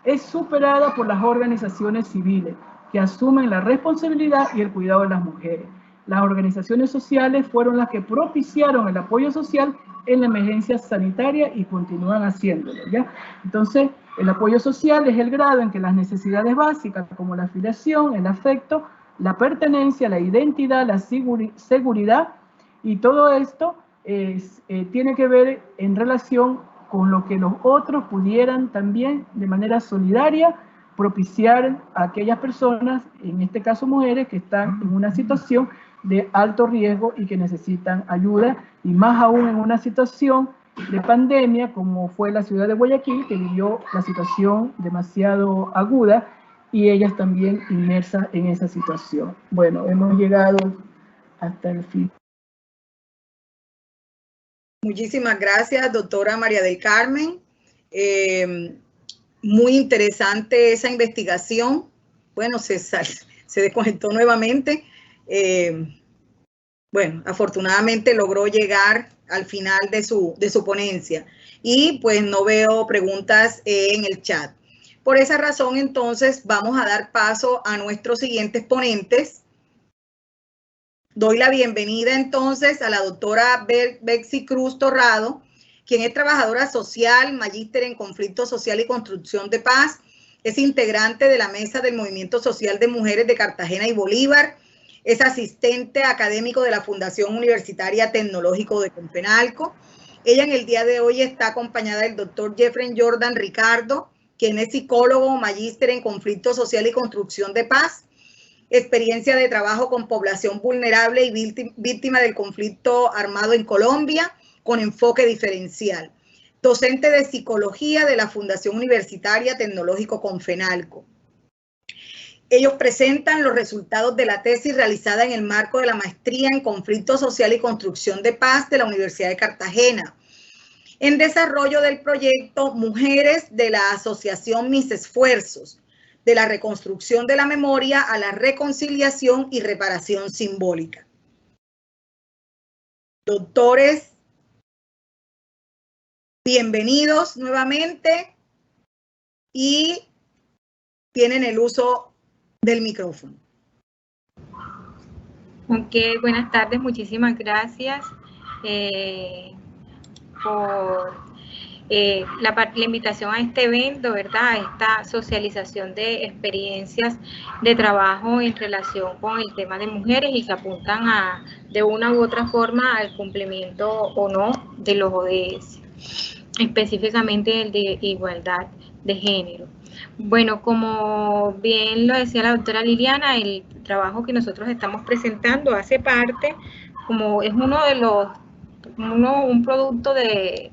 C: es superada por las organizaciones civiles, que asumen la responsabilidad y el cuidado de las mujeres. Las organizaciones sociales fueron las que propiciaron el apoyo social en la emergencia sanitaria y continúan haciéndolo, ¿ya? Entonces, el apoyo social es el grado en que las necesidades básicas, como la afiliación, el afecto, la pertenencia, la identidad, la seguridad, y todo esto tiene que ver en relación con lo que los otros pudieran también, de manera solidaria, propiciar a aquellas personas, en este caso mujeres, que están en una situación de alto riesgo y que necesitan ayuda, y más aún en una situación de pandemia como fue la ciudad de Guayaquil, que vivió la situación demasiado aguda, y ellas también inmersas en esa situación. Bueno, hemos llegado hasta el fin.
B: Muchísimas gracias, doctora María del Carmen. Muy interesante esa investigación. Bueno, se desconectó nuevamente. Bueno, afortunadamente logró llegar al final de su ponencia, y pues no veo preguntas en el chat. Por esa razón, entonces, vamos a dar paso a nuestros siguientes ponentes. Doy la bienvenida entonces a la doctora Betsy Cruz Torrado, quien es trabajadora social, magíster en conflicto social y construcción de paz, es integrante de la mesa del Movimiento Social de Mujeres de Cartagena y Bolívar, es asistente académico de la Fundación Universitaria Tecnológico de Confenalco. Ella en el día de hoy está acompañada del doctor Jeffrey Jordan Ricardo, quien es psicólogo, magíster en conflicto social y construcción de paz, experiencia de trabajo con población vulnerable y víctima del conflicto armado en Colombia, con enfoque diferencial. Docente de psicología de la Fundación Universitaria Tecnológico Confenalco. Ellos presentan los resultados de la tesis realizada en el marco de la maestría en Conflicto Social y Construcción de Paz de la Universidad de Cartagena, en desarrollo del proyecto Mujeres de la Asociación Mis Esfuerzos, de la reconstrucción de la memoria a la reconciliación y reparación simbólica. Doctores, bienvenidos nuevamente y tienen el uso del micrófono.
F: Ok, buenas tardes, muchísimas gracias por la invitación a este evento, ¿verdad? A esta socialización de experiencias de trabajo en relación con el tema de mujeres y que apuntan a, de una u otra forma, al cumplimiento o no de los ODS, específicamente el de igualdad de género. Bueno, como bien lo decía la doctora Liliana, el trabajo que nosotros estamos presentando hace parte, como es uno de los, un producto de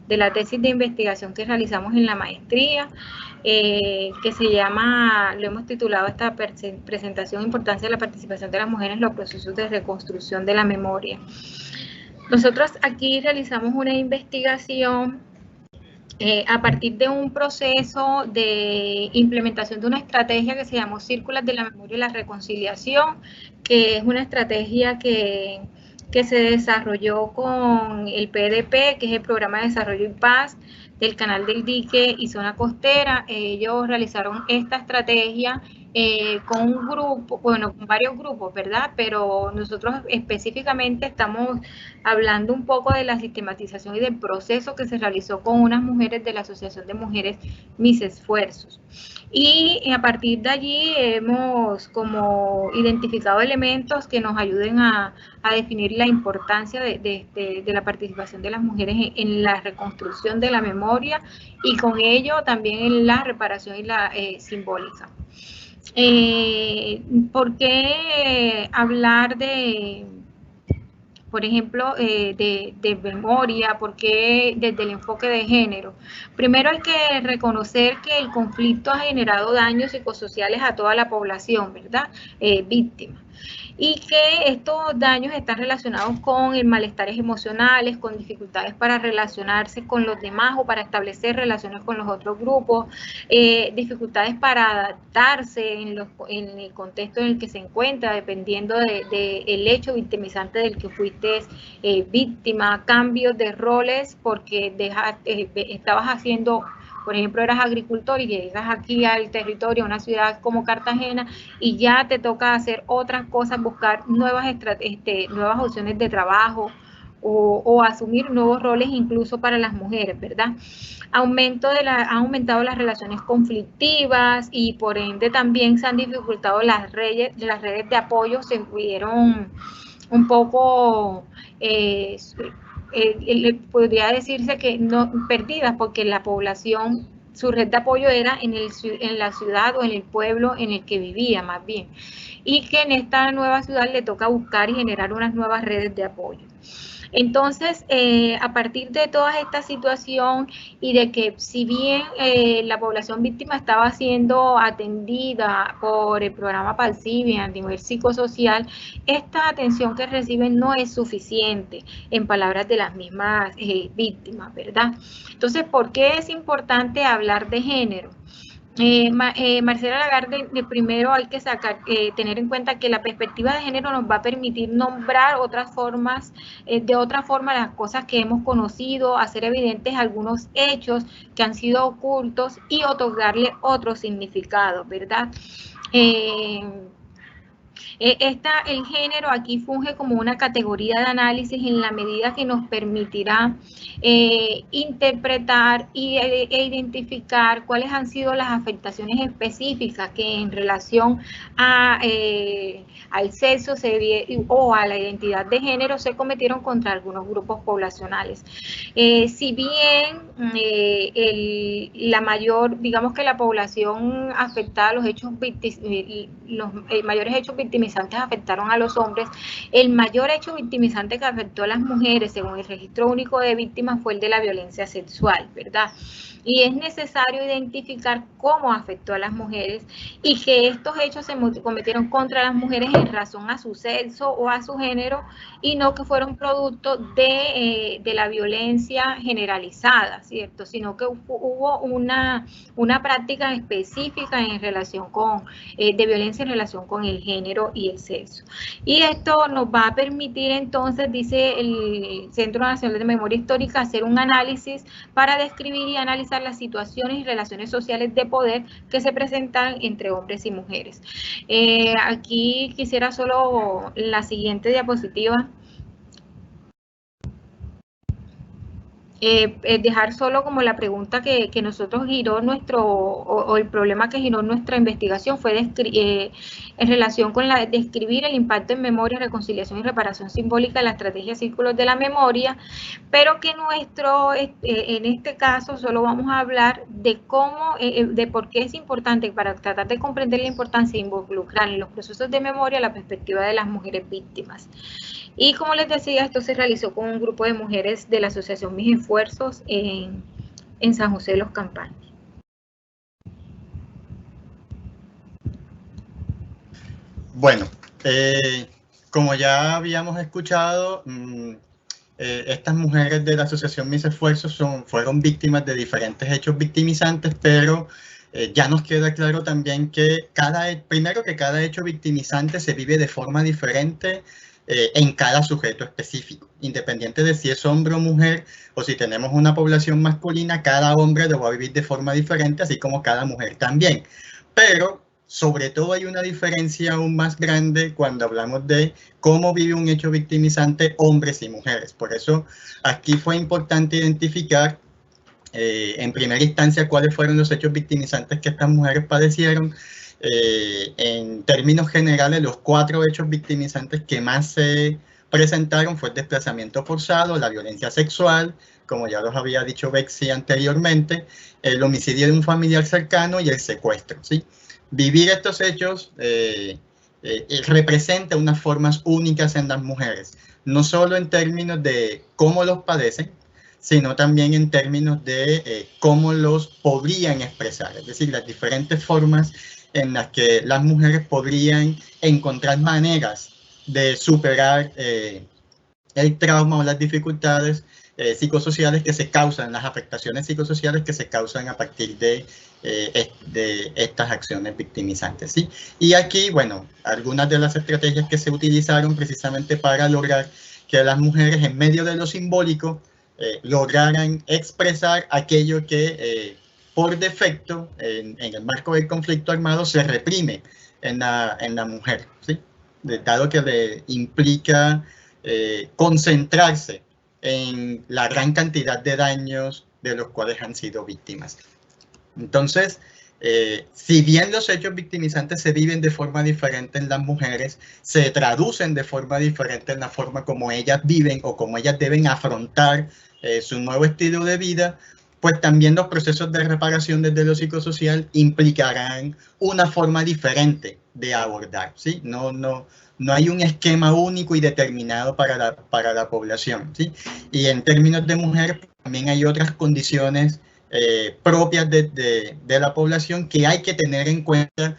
F: la tesis de investigación que realizamos en la maestría, que se llama, lo hemos titulado esta presentación, Importancia de la participación de las mujeres en los procesos de reconstrucción de la memoria. Nosotros aquí realizamos una investigación a partir de un proceso de implementación de una estrategia que se llamó Círculos de la Memoria y la Reconciliación, que es una estrategia que se desarrolló con el PDP, que es el Programa de Desarrollo y Paz del Canal del Dique y Zona Costera. Ellos realizaron esta estrategia con un grupo, bueno, con varios grupos, ¿verdad? Pero nosotros específicamente estamos hablando un poco de la sistematización y del proceso que se realizó con unas mujeres de la Asociación de Mujeres Mis Esfuerzos. Y a partir de allí hemos como identificado elementos que nos ayuden a definir la importancia de la participación de las mujeres en la reconstrucción de la memoria y con ello también en la reparación y la simbólica. ¿Por qué hablar de, por ejemplo, de memoria? ¿Por qué desde el enfoque de género? Primero hay que reconocer que el conflicto ha generado daños psicosociales a toda la población, ¿verdad? Víctima. Y que estos daños están relacionados con malestares emocionales, con dificultades para relacionarse con los demás o para establecer relaciones con los otros grupos, dificultades para adaptarse en el contexto en el que se encuentra, dependiendo del hecho victimizante del que fuiste víctima, cambios de roles porque estabas haciendo... Por ejemplo, eras agricultor y llegas aquí al territorio, a una ciudad como Cartagena, y ya te toca hacer otras cosas, buscar nuevas opciones de trabajo o asumir nuevos roles incluso para las mujeres, ¿verdad? Han aumentado las relaciones conflictivas y por ende también se han dificultado las redes de apoyo, se vieron un poco... podría decirse que no perdidas porque la población, su red de apoyo era en la ciudad o en el pueblo en el que vivía más bien, y que en esta nueva ciudad le toca buscar y generar unas nuevas redes de apoyo. Entonces, a partir de toda esta situación y de que si bien la población víctima estaba siendo atendida por el programa PALCIBI a nivel psicosocial, esta atención que reciben no es suficiente, en palabras de las mismas víctimas, ¿verdad? Entonces, ¿por qué es importante hablar de género? Marcela Lagarde, primero hay que tener en cuenta que la perspectiva de género nos va a permitir nombrar otras formas, de otra forma las cosas que hemos conocido, hacer evidentes algunos hechos que han sido ocultos y otorgarle otro significado, ¿verdad? El género aquí funge como una categoría de análisis en la medida que nos permitirá interpretar e identificar cuáles han sido las afectaciones específicas que en relación al sexo o a la identidad de género se cometieron contra algunos grupos poblacionales. Si bien digamos que la población afectada a los mayores hechos victimizantes afectaron a los hombres, el mayor hecho victimizante que afectó a las mujeres, según el Registro Único de Víctimas, fue el de la violencia sexual, ¿verdad? Y es necesario identificar cómo afectó a las mujeres y que estos hechos se cometieron contra las mujeres en razón a su sexo o a su género y no que fueron producto de la violencia generalizada, ¿cierto? Sino que hubo una práctica específica en relación con, de violencia en relación con el género y el sexo. Y esto nos va a permitir entonces, dice el Centro Nacional de Memoria Histórica, hacer un análisis para describir y analizar las situaciones y relaciones sociales de poder que se presentan entre hombres y mujeres. Aquí quisiera solo la siguiente diapositiva. Dejar solo como la pregunta que nosotros giró o el problema que giró nuestra investigación fue en relación con la describir el impacto en memoria, reconciliación y reparación simbólica de la estrategia Círculos de la Memoria, pero que en este caso solo vamos a hablar de cómo, de por qué es importante para tratar de comprender la importancia de involucrar en los procesos de memoria la perspectiva de las mujeres víctimas. Y como les decía, esto se realizó con un grupo de mujeres de la Asociación Mis Esfuerzos en San José de los Campaños.
G: Bueno, como ya habíamos escuchado, estas mujeres de la Asociación Mis Esfuerzos fueron víctimas de diferentes hechos victimizantes, pero ya nos queda claro también que primero que cada hecho victimizante se vive de forma diferente en cada sujeto específico, independiente de si es hombre o mujer, o si tenemos una población masculina, cada hombre lo va a vivir de forma diferente, así como cada mujer también. Pero, sobre todo, hay una diferencia aún más grande cuando hablamos de cómo vive un hecho victimizante hombres y mujeres. Por eso, aquí fue importante identificar, en primera instancia, cuáles fueron los hechos victimizantes que estas mujeres padecieron. En términos generales, los 4 hechos victimizantes que más se presentaron fue el desplazamiento forzado, la violencia sexual, como ya los había dicho Betsy anteriormente, el homicidio de un familiar cercano y el secuestro, ¿sí? Vivir estos hechos representa unas formas únicas en las mujeres, no solo en términos de cómo los padecen, sino también en términos de cómo los podrían expresar, es decir, las diferentes formas en las que las mujeres podrían encontrar maneras de superar el trauma o las dificultades psicosociales que se causan, las afectaciones psicosociales que se causan a partir de estas acciones victimizantes, ¿sí? Y aquí, bueno, algunas de las estrategias que se utilizaron precisamente para lograr que las mujeres, en medio de lo simbólico, lograran expresar aquello que por defecto, en el marco del conflicto armado, se reprime en la mujer, ¿sí? Dado que le implica concentrarse en la gran cantidad de daños de los cuales han sido víctimas. Entonces, si bien los hechos victimizantes se viven de forma diferente en las mujeres, se traducen de forma diferente en la forma como ellas viven o como ellas deben afrontar su nuevo estilo de vida, pues también los procesos de reparación desde lo psicosocial implicarán una forma diferente de abordar, ¿sí? No hay un esquema único y determinado para la población, ¿sí? Y en términos de mujeres, también hay otras condiciones propias de la población que hay que tener en cuenta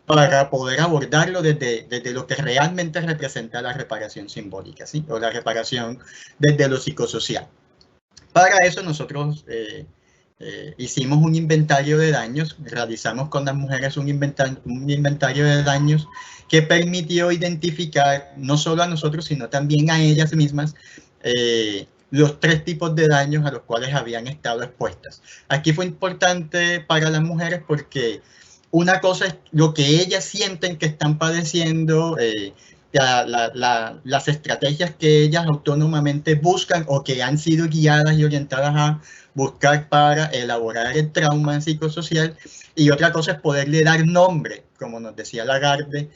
G: para poder abordarlo desde lo que realmente representa la reparación simbólica, ¿sí? O la reparación desde lo psicosocial. Para eso nosotros hicimos un inventario de daños, realizamos con las mujeres un inventario de daños que permitió identificar no solo a nosotros, sino también a ellas mismas los 3 tipos de daños a los cuales habían estado expuestas. Aquí fue importante para las mujeres porque una cosa es lo que ellas sienten que están padeciendo, las estrategias que ellas autónomamente buscan o que han sido guiadas y orientadas a buscar para elaborar el trauma psicosocial, y otra cosa es poderle dar nombre, como nos decía Lagarde,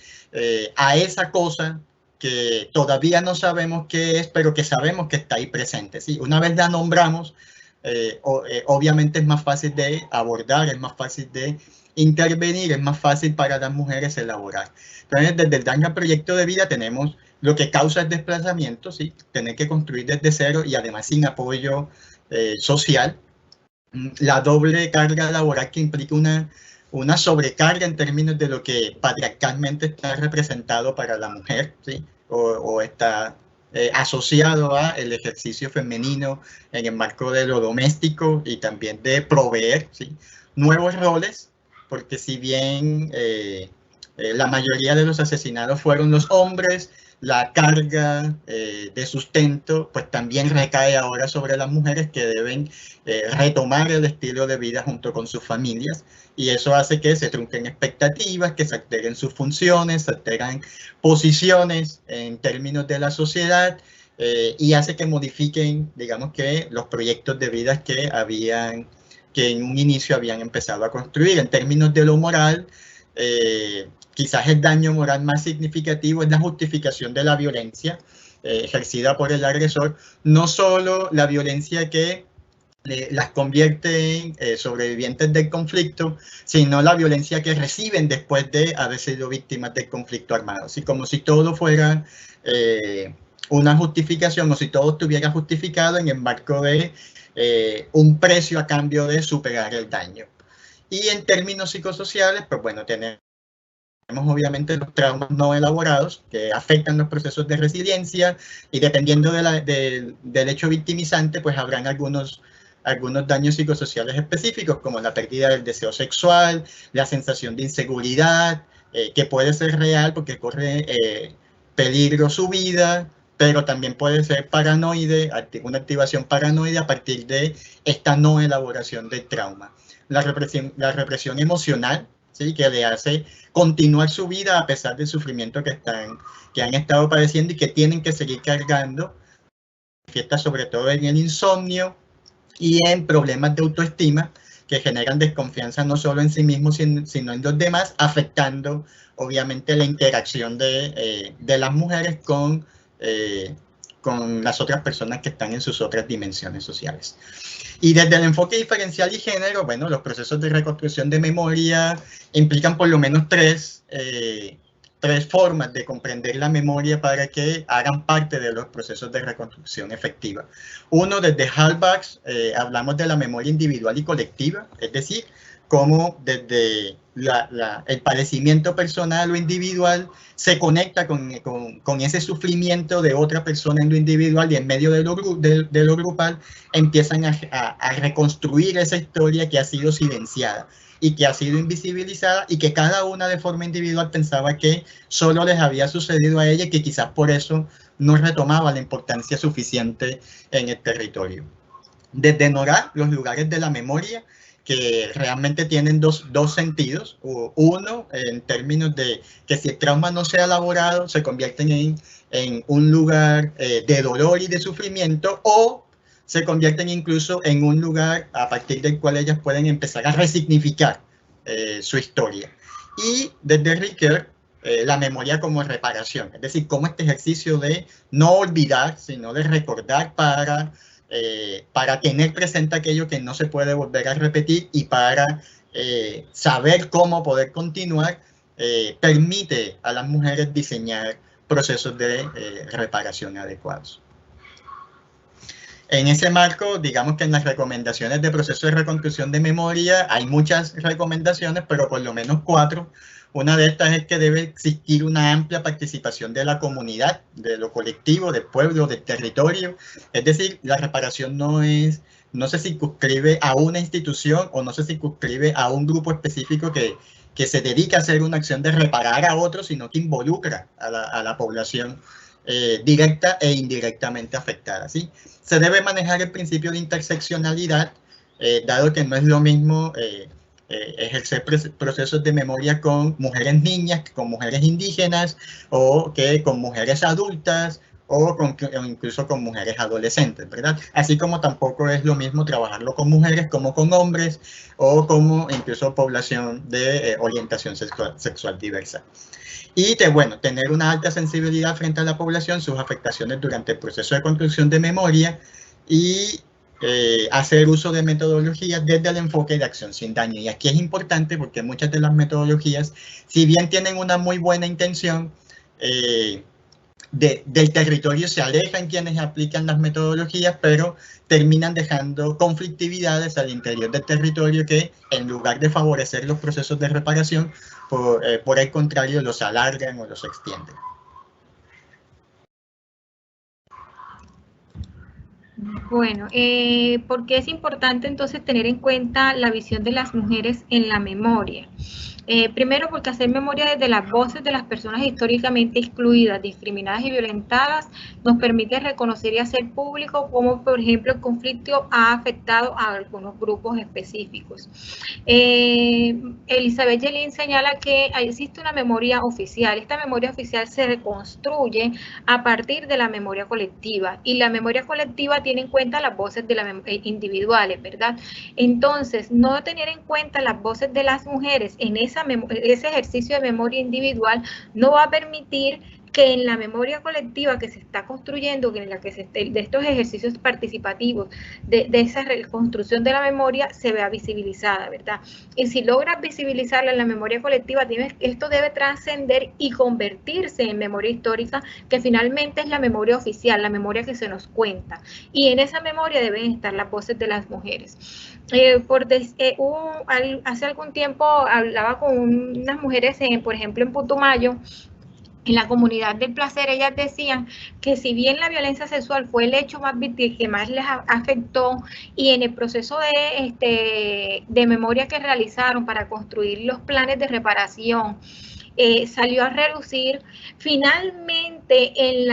G: a esa cosa que todavía no sabemos qué es, pero que sabemos que está ahí presente, ¿sí? Una vez la nombramos, obviamente es más fácil de abordar, es más fácil de intervenir, es más fácil para las mujeres elaborar. Entonces, desde el DANGA Proyecto de Vida tenemos lo que causa el desplazamiento, ¿sí? Tener que construir desde cero y además sin apoyo social. La doble carga laboral que implica una sobrecarga en términos de lo que patriarcalmente está representado para la mujer, ¿sí? o está asociado a el ejercicio femenino en el marco de lo doméstico y también de proveer, ¿sí? Nuevos roles, porque si bien la mayoría de los asesinados fueron los hombres, la carga de sustento pues también recae ahora sobre las mujeres que deben retomar el estilo de vida junto con sus familias, y eso hace que se trunquen expectativas, que se alteren sus funciones, se alteran posiciones en términos de la sociedad, y hace que modifiquen, digamos, que los proyectos de vida que en un inicio habían empezado a construir. En términos de lo moral, quizás el daño moral más significativo es la justificación de la violencia ejercida por el agresor, no solo la violencia que las convierte en sobrevivientes del conflicto, sino la violencia que reciben después de haber sido víctimas del conflicto armado. Así como si todo fuera una justificación, o si todo estuviera justificado en el marco de un precio a cambio de superar el daño. Y en términos psicosociales, pues bueno, tenemos obviamente los traumas no elaborados que afectan los procesos de resiliencia, y dependiendo del hecho victimizante, pues habrán algunos daños psicosociales específicos, como la pérdida del deseo sexual, la sensación de inseguridad, que puede ser real porque corre peligro su vida, pero también puede ser paranoide, una activación paranoide a partir de esta no elaboración del trauma. La represión emocional, ¿sí? Que le hace continuar su vida a pesar del sufrimiento que han estado padeciendo y que tienen que seguir cargando. Manifiesta sobre todo en el insomnio y en problemas de autoestima que generan desconfianza no solo en sí mismos, sino en los demás, afectando obviamente la interacción de las mujeres con las otras personas que están en sus otras dimensiones sociales. Y desde el enfoque diferencial y género, bueno, los procesos de reconstrucción de memoria implican por lo menos tres formas de comprender la memoria para que hagan parte de los procesos de reconstrucción efectiva. Uno, desde Hallbach, hablamos de la memoria individual y colectiva, es decir, cómo desde el padecimiento personal o individual se conecta con ese sufrimiento de otra persona en lo individual, y en medio de lo grupal empiezan a reconstruir esa historia que ha sido silenciada y que ha sido invisibilizada, y que cada una de forma individual pensaba que solo les había sucedido a ella, y que quizás por eso no retomaba la importancia suficiente en el territorio. Desde Nora, los lugares de la memoria, que realmente tienen dos sentidos. Uno, en términos de que si el trauma no se ha elaborado, se convierten en un lugar de dolor y de sufrimiento, o se convierten incluso en un lugar a partir del cual ellas pueden empezar a resignificar su historia. Y desde Ricoeur, la memoria como reparación, es decir, como este ejercicio de no olvidar, sino de recordar para tener presente aquello que no se puede volver a repetir, y para saber cómo poder continuar, permite a las mujeres diseñar procesos de reparación adecuados. En ese marco, digamos que en las recomendaciones de proceso de reconstrucción de memoria hay muchas recomendaciones, pero por lo menos 4. Una de estas es que debe existir una amplia participación de la comunidad, de lo colectivo, del pueblo, del territorio. Es decir, la reparación no se circunscribe a una institución, o no se circunscribe a un grupo específico que se dedica a hacer una acción de reparar a otros, sino que involucra a la población directa e indirectamente afectada, ¿sí? Se debe manejar el principio de interseccionalidad, dado que no es lo mismo ejercer procesos de memoria con mujeres niñas que con mujeres indígenas, o que con mujeres adultas, o incluso con mujeres adolescentes, ¿verdad? Así como tampoco es lo mismo trabajarlo con mujeres como con hombres, o como incluso población de orientación sexual diversa. Y tener una alta sensibilidad frente a la población, sus afectaciones durante el proceso de construcción de memoria, y hacer uso de metodologías desde el enfoque de acción sin daño. Y aquí es importante porque muchas de las metodologías, si bien tienen una muy buena intención, del territorio se alejan quienes aplican las metodologías, pero terminan dejando conflictividades al interior del territorio que, en lugar de favorecer los procesos de reparación, por el contrario, los alargan o los extienden.
F: Bueno, ¿por qué es importante entonces tener en cuenta la visión de las mujeres en la memoria? Primero, porque hacer memoria desde las voces de las personas históricamente excluidas, discriminadas y violentadas nos permite reconocer y hacer público cómo, por ejemplo, el conflicto ha afectado a algunos grupos específicos. Elizabeth Yelin señala que existe una memoria oficial. Esta memoria oficial se reconstruye a partir de la memoria colectiva, y la memoria colectiva tiene en cuenta las voces de las individuales, ¿verdad? Entonces, no tener en cuenta las voces de las mujeres en ese ejercicio de memoria individual no va a permitir que en la memoria colectiva que se está construyendo, que en la que de estos ejercicios participativos, de esa reconstrucción de la memoria, se vea visibilizada, ¿verdad? Y si logras visibilizarla en la memoria colectiva, esto debe trascender y convertirse en memoria histórica, que finalmente es la memoria oficial, la memoria que se nos cuenta. Y en esa memoria deben estar las voces de las mujeres. Hace algún tiempo hablaba con unas mujeres, por ejemplo, en Putumayo, en la comunidad del placer. Ellas decían que si bien la violencia sexual fue el hecho que más les afectó, y en el proceso de memoria que realizaron para construir los planes de reparación, salió a reducir, finalmente en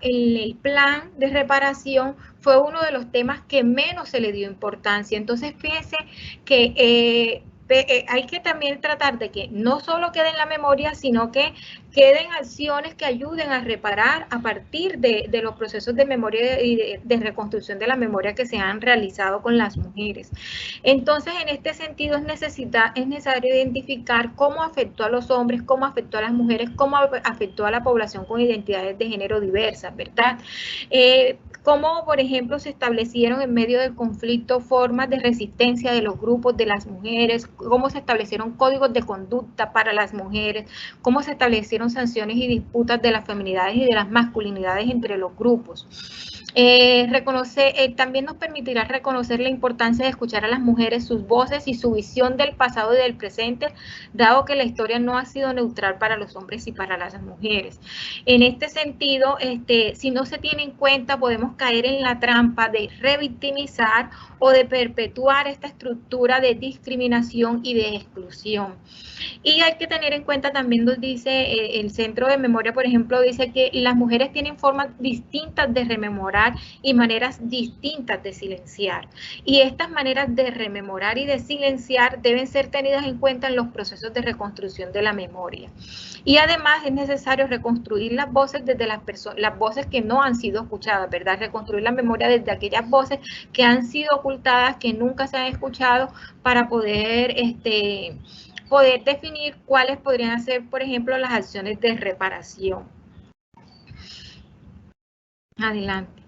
F: el plan de reparación fue uno de los temas que menos se le dio importancia. Entonces, fíjense que hay que también tratar de que no solo quede en la memoria, sino que queden acciones que ayuden a reparar a partir de los procesos de memoria y de reconstrucción de la memoria que se han realizado con las mujeres. Entonces, en este sentido, es necesario identificar cómo afectó a los hombres, cómo afectó a las mujeres, cómo afectó a la población con identidades de género diversas, ¿verdad? Cómo, por ejemplo, se establecieron en medio del conflicto formas de resistencia de los grupos de las mujeres, cómo se establecieron códigos de conducta para las mujeres, cómo se establecieron sanciones y disputas de las feminidades y de las masculinidades entre los grupos. También nos permitirá reconocer la importancia de escuchar a las mujeres, sus voces y su visión del pasado y del presente, dado que la historia no ha sido neutral para los hombres y para las mujeres. En este sentido, si no se tiene en cuenta, podemos caer en la trampa de revictimizar o de perpetuar esta estructura de discriminación y de exclusión. Y hay que tener en cuenta, también nos dice el Centro de Memoria, por ejemplo, dice que las mujeres tienen formas distintas de rememorar y maneras distintas de silenciar. Y estas maneras de rememorar y de silenciar deben ser tenidas en cuenta en los procesos de reconstrucción de la memoria. Y además es necesario reconstruir las voces desde las voces que no han sido escuchadas, ¿verdad? Reconstruir la memoria desde aquellas voces que han sido ocultadas, que nunca se han escuchado, para poder definir cuáles podrían ser, por ejemplo, las acciones de reparación. Adelante.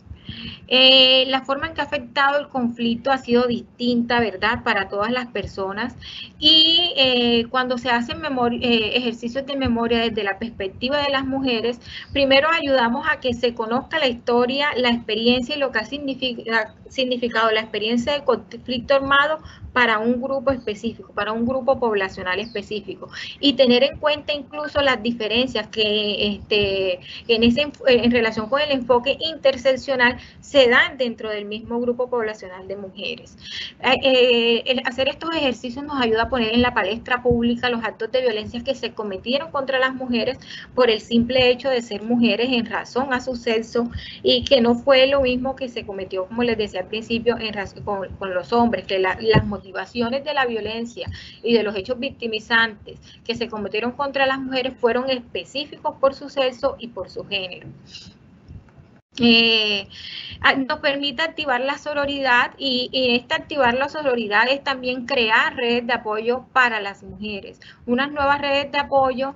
F: La forma en que ha afectado el conflicto ha sido distinta, ¿verdad?, para todas las personas, y cuando se hacen ejercicios de memoria desde la perspectiva de las mujeres, primero ayudamos a que se conozca la historia, la experiencia y lo que ha significado la experiencia de conflicto armado para un grupo específico, para un grupo poblacional específico, y tener en cuenta incluso las diferencias que en relación con el enfoque interseccional se dan dentro del mismo grupo poblacional de mujeres. Hacer estos ejercicios nos ayuda a poner en la palestra pública los actos de violencia que se cometieron contra las mujeres por el simple hecho de ser mujeres en razón a su sexo, y que no fue lo mismo que se cometió, como les decía al principio, con los hombres, que las motivaciones de la violencia y de los hechos victimizantes que se cometieron contra las mujeres fueron específicos por su sexo y por su género. Nos permite activar la sororidad, y activar la sororidad es también crear redes de apoyo para las mujeres, unas nuevas redes de apoyo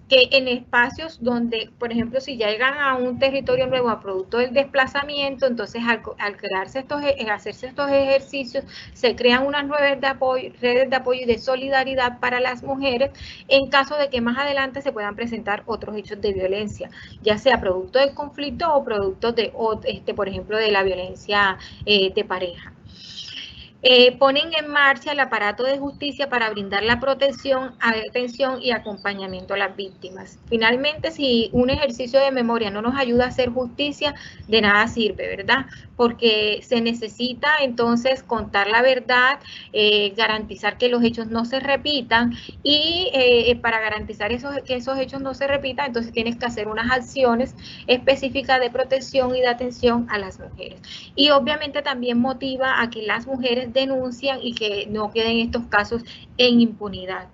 F: que en espacios donde, por ejemplo, si llegan a un territorio nuevo a producto del desplazamiento, entonces al crearse hacerse estos ejercicios, se crean unas redes de apoyo y de solidaridad para las mujeres en caso de que más adelante se puedan presentar otros hechos de violencia, ya sea producto del conflicto o producto de, por ejemplo, de la violencia de pareja. Ponen en marcha el aparato de justicia para brindar la protección, atención y acompañamiento a las víctimas. Finalmente, si un ejercicio de memoria no nos ayuda a hacer justicia, de nada sirve, ¿verdad? Porque se necesita entonces contar la verdad, garantizar que los hechos no se repitan y para garantizar que esos hechos no se repitan, entonces tienes que hacer unas acciones específicas de protección y de atención a las mujeres. Y obviamente también motiva a que las mujeres denuncian y que no queden estos casos en impunidad.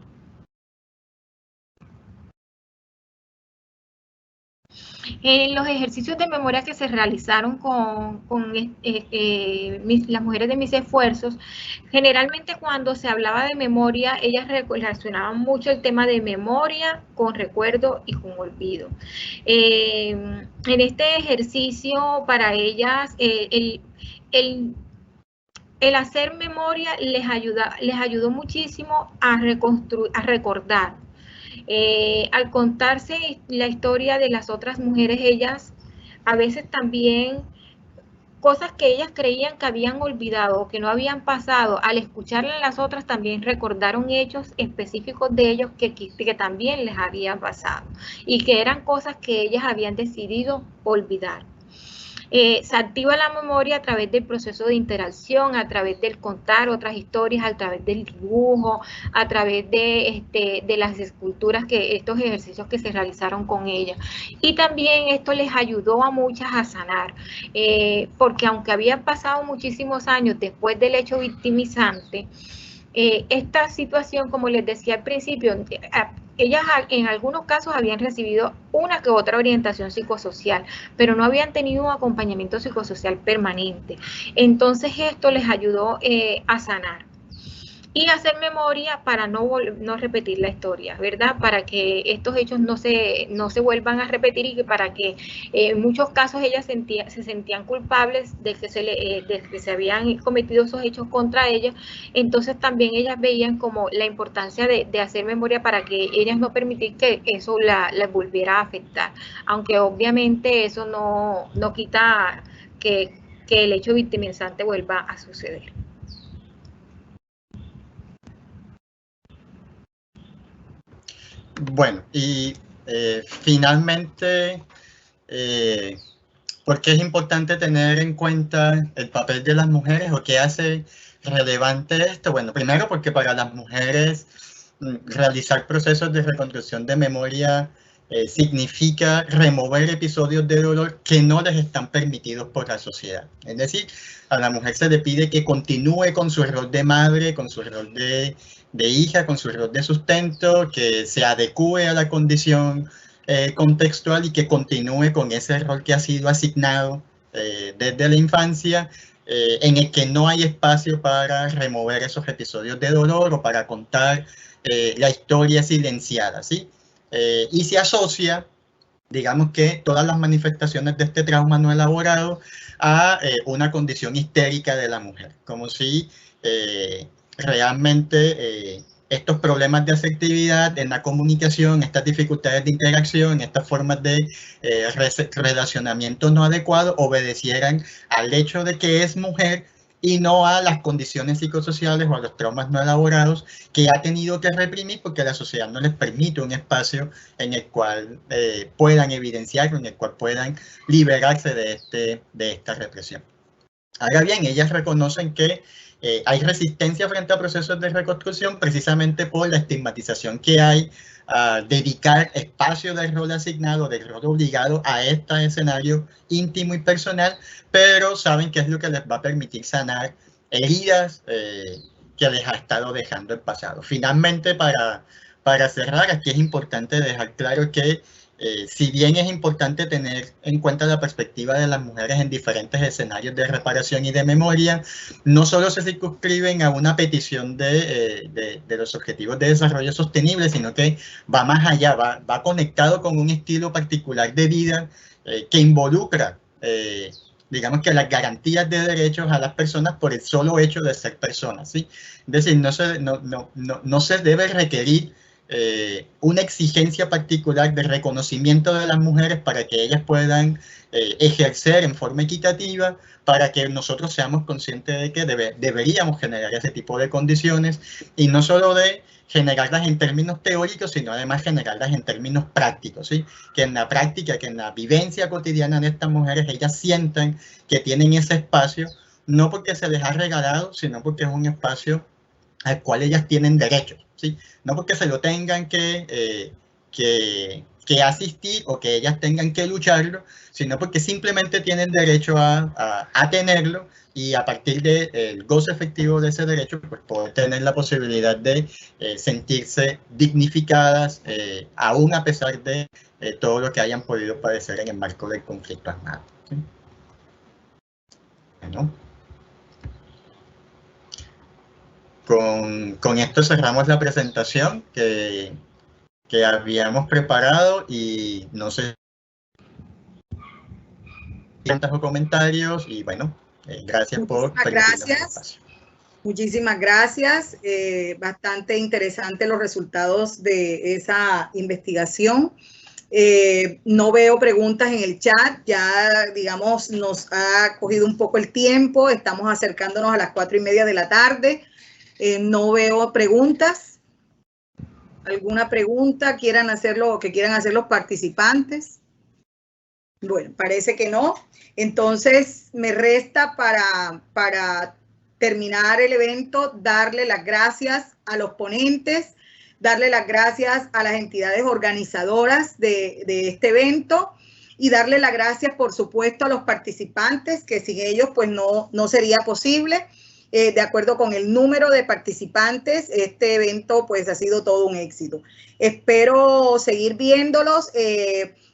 F: En los ejercicios de memoria que se realizaron con las mujeres de mis esfuerzos, generalmente cuando se hablaba de memoria, ellas relacionaban mucho el tema de memoria con recuerdo y con olvido. En este ejercicio, para ellas, el hacer memoria les ayudó muchísimo a recordar. Al contarse la historia de las otras mujeres, ellas a veces también cosas que ellas creían que habían olvidado o que no habían pasado, al escucharlas las otras también recordaron hechos específicos de ellos que también les habían pasado y que eran cosas que ellas habían decidido olvidar. Se activa la memoria a través del proceso de interacción, a través del contar otras historias, a través del dibujo, a través de las esculturas, estos ejercicios que se realizaron con ella. Y también esto les ayudó a muchas a sanar, porque aunque habían pasado muchísimos años después del hecho victimizante, esta situación, como les decía al principio, ellas en algunos casos habían recibido una que otra orientación psicosocial, pero no habían tenido un acompañamiento psicosocial permanente. Entonces esto les ayudó a sanar. Y hacer memoria para no repetir la historia, ¿verdad? Para que estos hechos no se vuelvan a repetir y que para que en muchos casos ellas se sentían culpables de que se habían cometido esos hechos contra ellas. Entonces también ellas veían como la importancia de hacer memoria para que ellas no permitir que eso les volviera a afectar. Aunque obviamente eso no quita que el hecho victimizante vuelva a suceder.
G: Bueno, y finalmente, ¿por qué es importante tener en cuenta el papel de las mujeres o qué hace relevante esto? Bueno, primero porque para las mujeres realizar procesos de reconstrucción de memoria significa remover episodios de dolor que no les están permitidos por la sociedad. Es decir, a la mujer se le pide que continúe con su rol de madre, con su rol de hija, con su rol de sustento, que se adecue a la condición contextual y que continúe con ese rol que ha sido asignado desde la infancia, en el que no hay espacio para remover esos episodios de dolor o para contar la historia silenciada, ¿sí? Y se asocia, digamos que todas las manifestaciones de este trauma no elaborado a una condición histérica de la mujer, como si realmente estos problemas de asertividad en la comunicación, estas dificultades de interacción, estas formas de relacionamiento no adecuado obedecieran al hecho de que es mujer y no a las condiciones psicosociales o a los traumas no elaborados que ha tenido que reprimir porque la sociedad no les permite un espacio en el cual puedan evidenciar, en el cual puedan liberarse de esta represión. Ahora bien, ellas reconocen que hay resistencia frente a procesos de reconstrucción precisamente por la estigmatización que hay a dedicar espacio del rol asignado, del rol obligado a este escenario íntimo y personal, pero saben que es lo que les va a permitir sanar heridas que les ha estado dejando el pasado. Finalmente, para cerrar, aquí es importante dejar claro que si bien es importante tener en cuenta la perspectiva de las mujeres en diferentes escenarios de reparación y de memoria, no solo se circunscriben a una petición de los objetivos de desarrollo sostenible, sino que va más allá, va conectado con un estilo particular de vida que involucra, digamos que las garantías de derechos a las personas por el solo hecho de ser personas, ¿sí? Es decir, no se debe requerir una exigencia particular de reconocimiento de las mujeres para que ellas puedan ejercer en forma equitativa, para que nosotros seamos conscientes de que deberíamos generar ese tipo de condiciones, y no solo de generarlas en términos teóricos, sino además generarlas en términos prácticos, ¿sí? Que en la práctica, que en la vivencia cotidiana de estas mujeres, ellas sientan que tienen ese espacio, no porque se les ha regalado, sino porque es un espacio al cual ellas tienen derechos, ¿sí? No porque se lo tengan que asistir o que ellas tengan que lucharlo, sino porque simplemente tienen derecho a tenerlo, y a partir del goce efectivo de ese derecho, pues poder tener la posibilidad de sentirse dignificadas, aún a pesar de todo lo que hayan podido padecer en el marco del conflicto armado, ¿sí? Bueno. Con esto cerramos la presentación que habíamos preparado, y no sé si o comentarios, y bueno, gracias por permitirnos el espacio.
B: Muchísimas gracias. Bastante interesante los resultados de esa investigación. No veo preguntas en el chat, ya digamos nos ha cogido un poco el tiempo, estamos acercándonos a las 4:30 de la tarde. No veo preguntas. ¿Alguna pregunta que quieran hacer los participantes? Bueno, parece que no. Entonces me resta para terminar el evento darle las gracias a los ponentes, darle las gracias a las entidades organizadoras de este evento, y darle las gracias, por supuesto, a los participantes, que sin ellos pues no sería posible. De acuerdo con el número de participantes, este evento pues ha sido todo un éxito. Espero seguir viéndolos,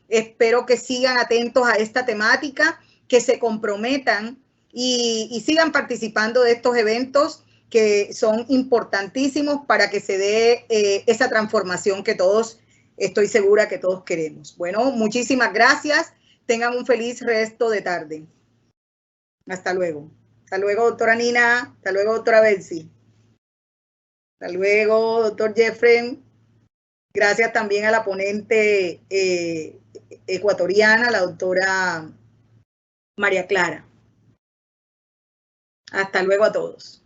B: espero que sigan atentos a esta temática, que se comprometan y sigan participando de estos eventos que son importantísimos para que se dé esa transformación que todos, estoy segura que todos queremos. Bueno, muchísimas gracias. Tengan un feliz resto de tarde. Hasta luego. Hasta luego, doctora Nina. Hasta luego, doctora Betsy. Hasta luego, doctor Jeffrey. Gracias también a la ponente ecuatoriana, la doctora María Clara. Hasta luego a todos.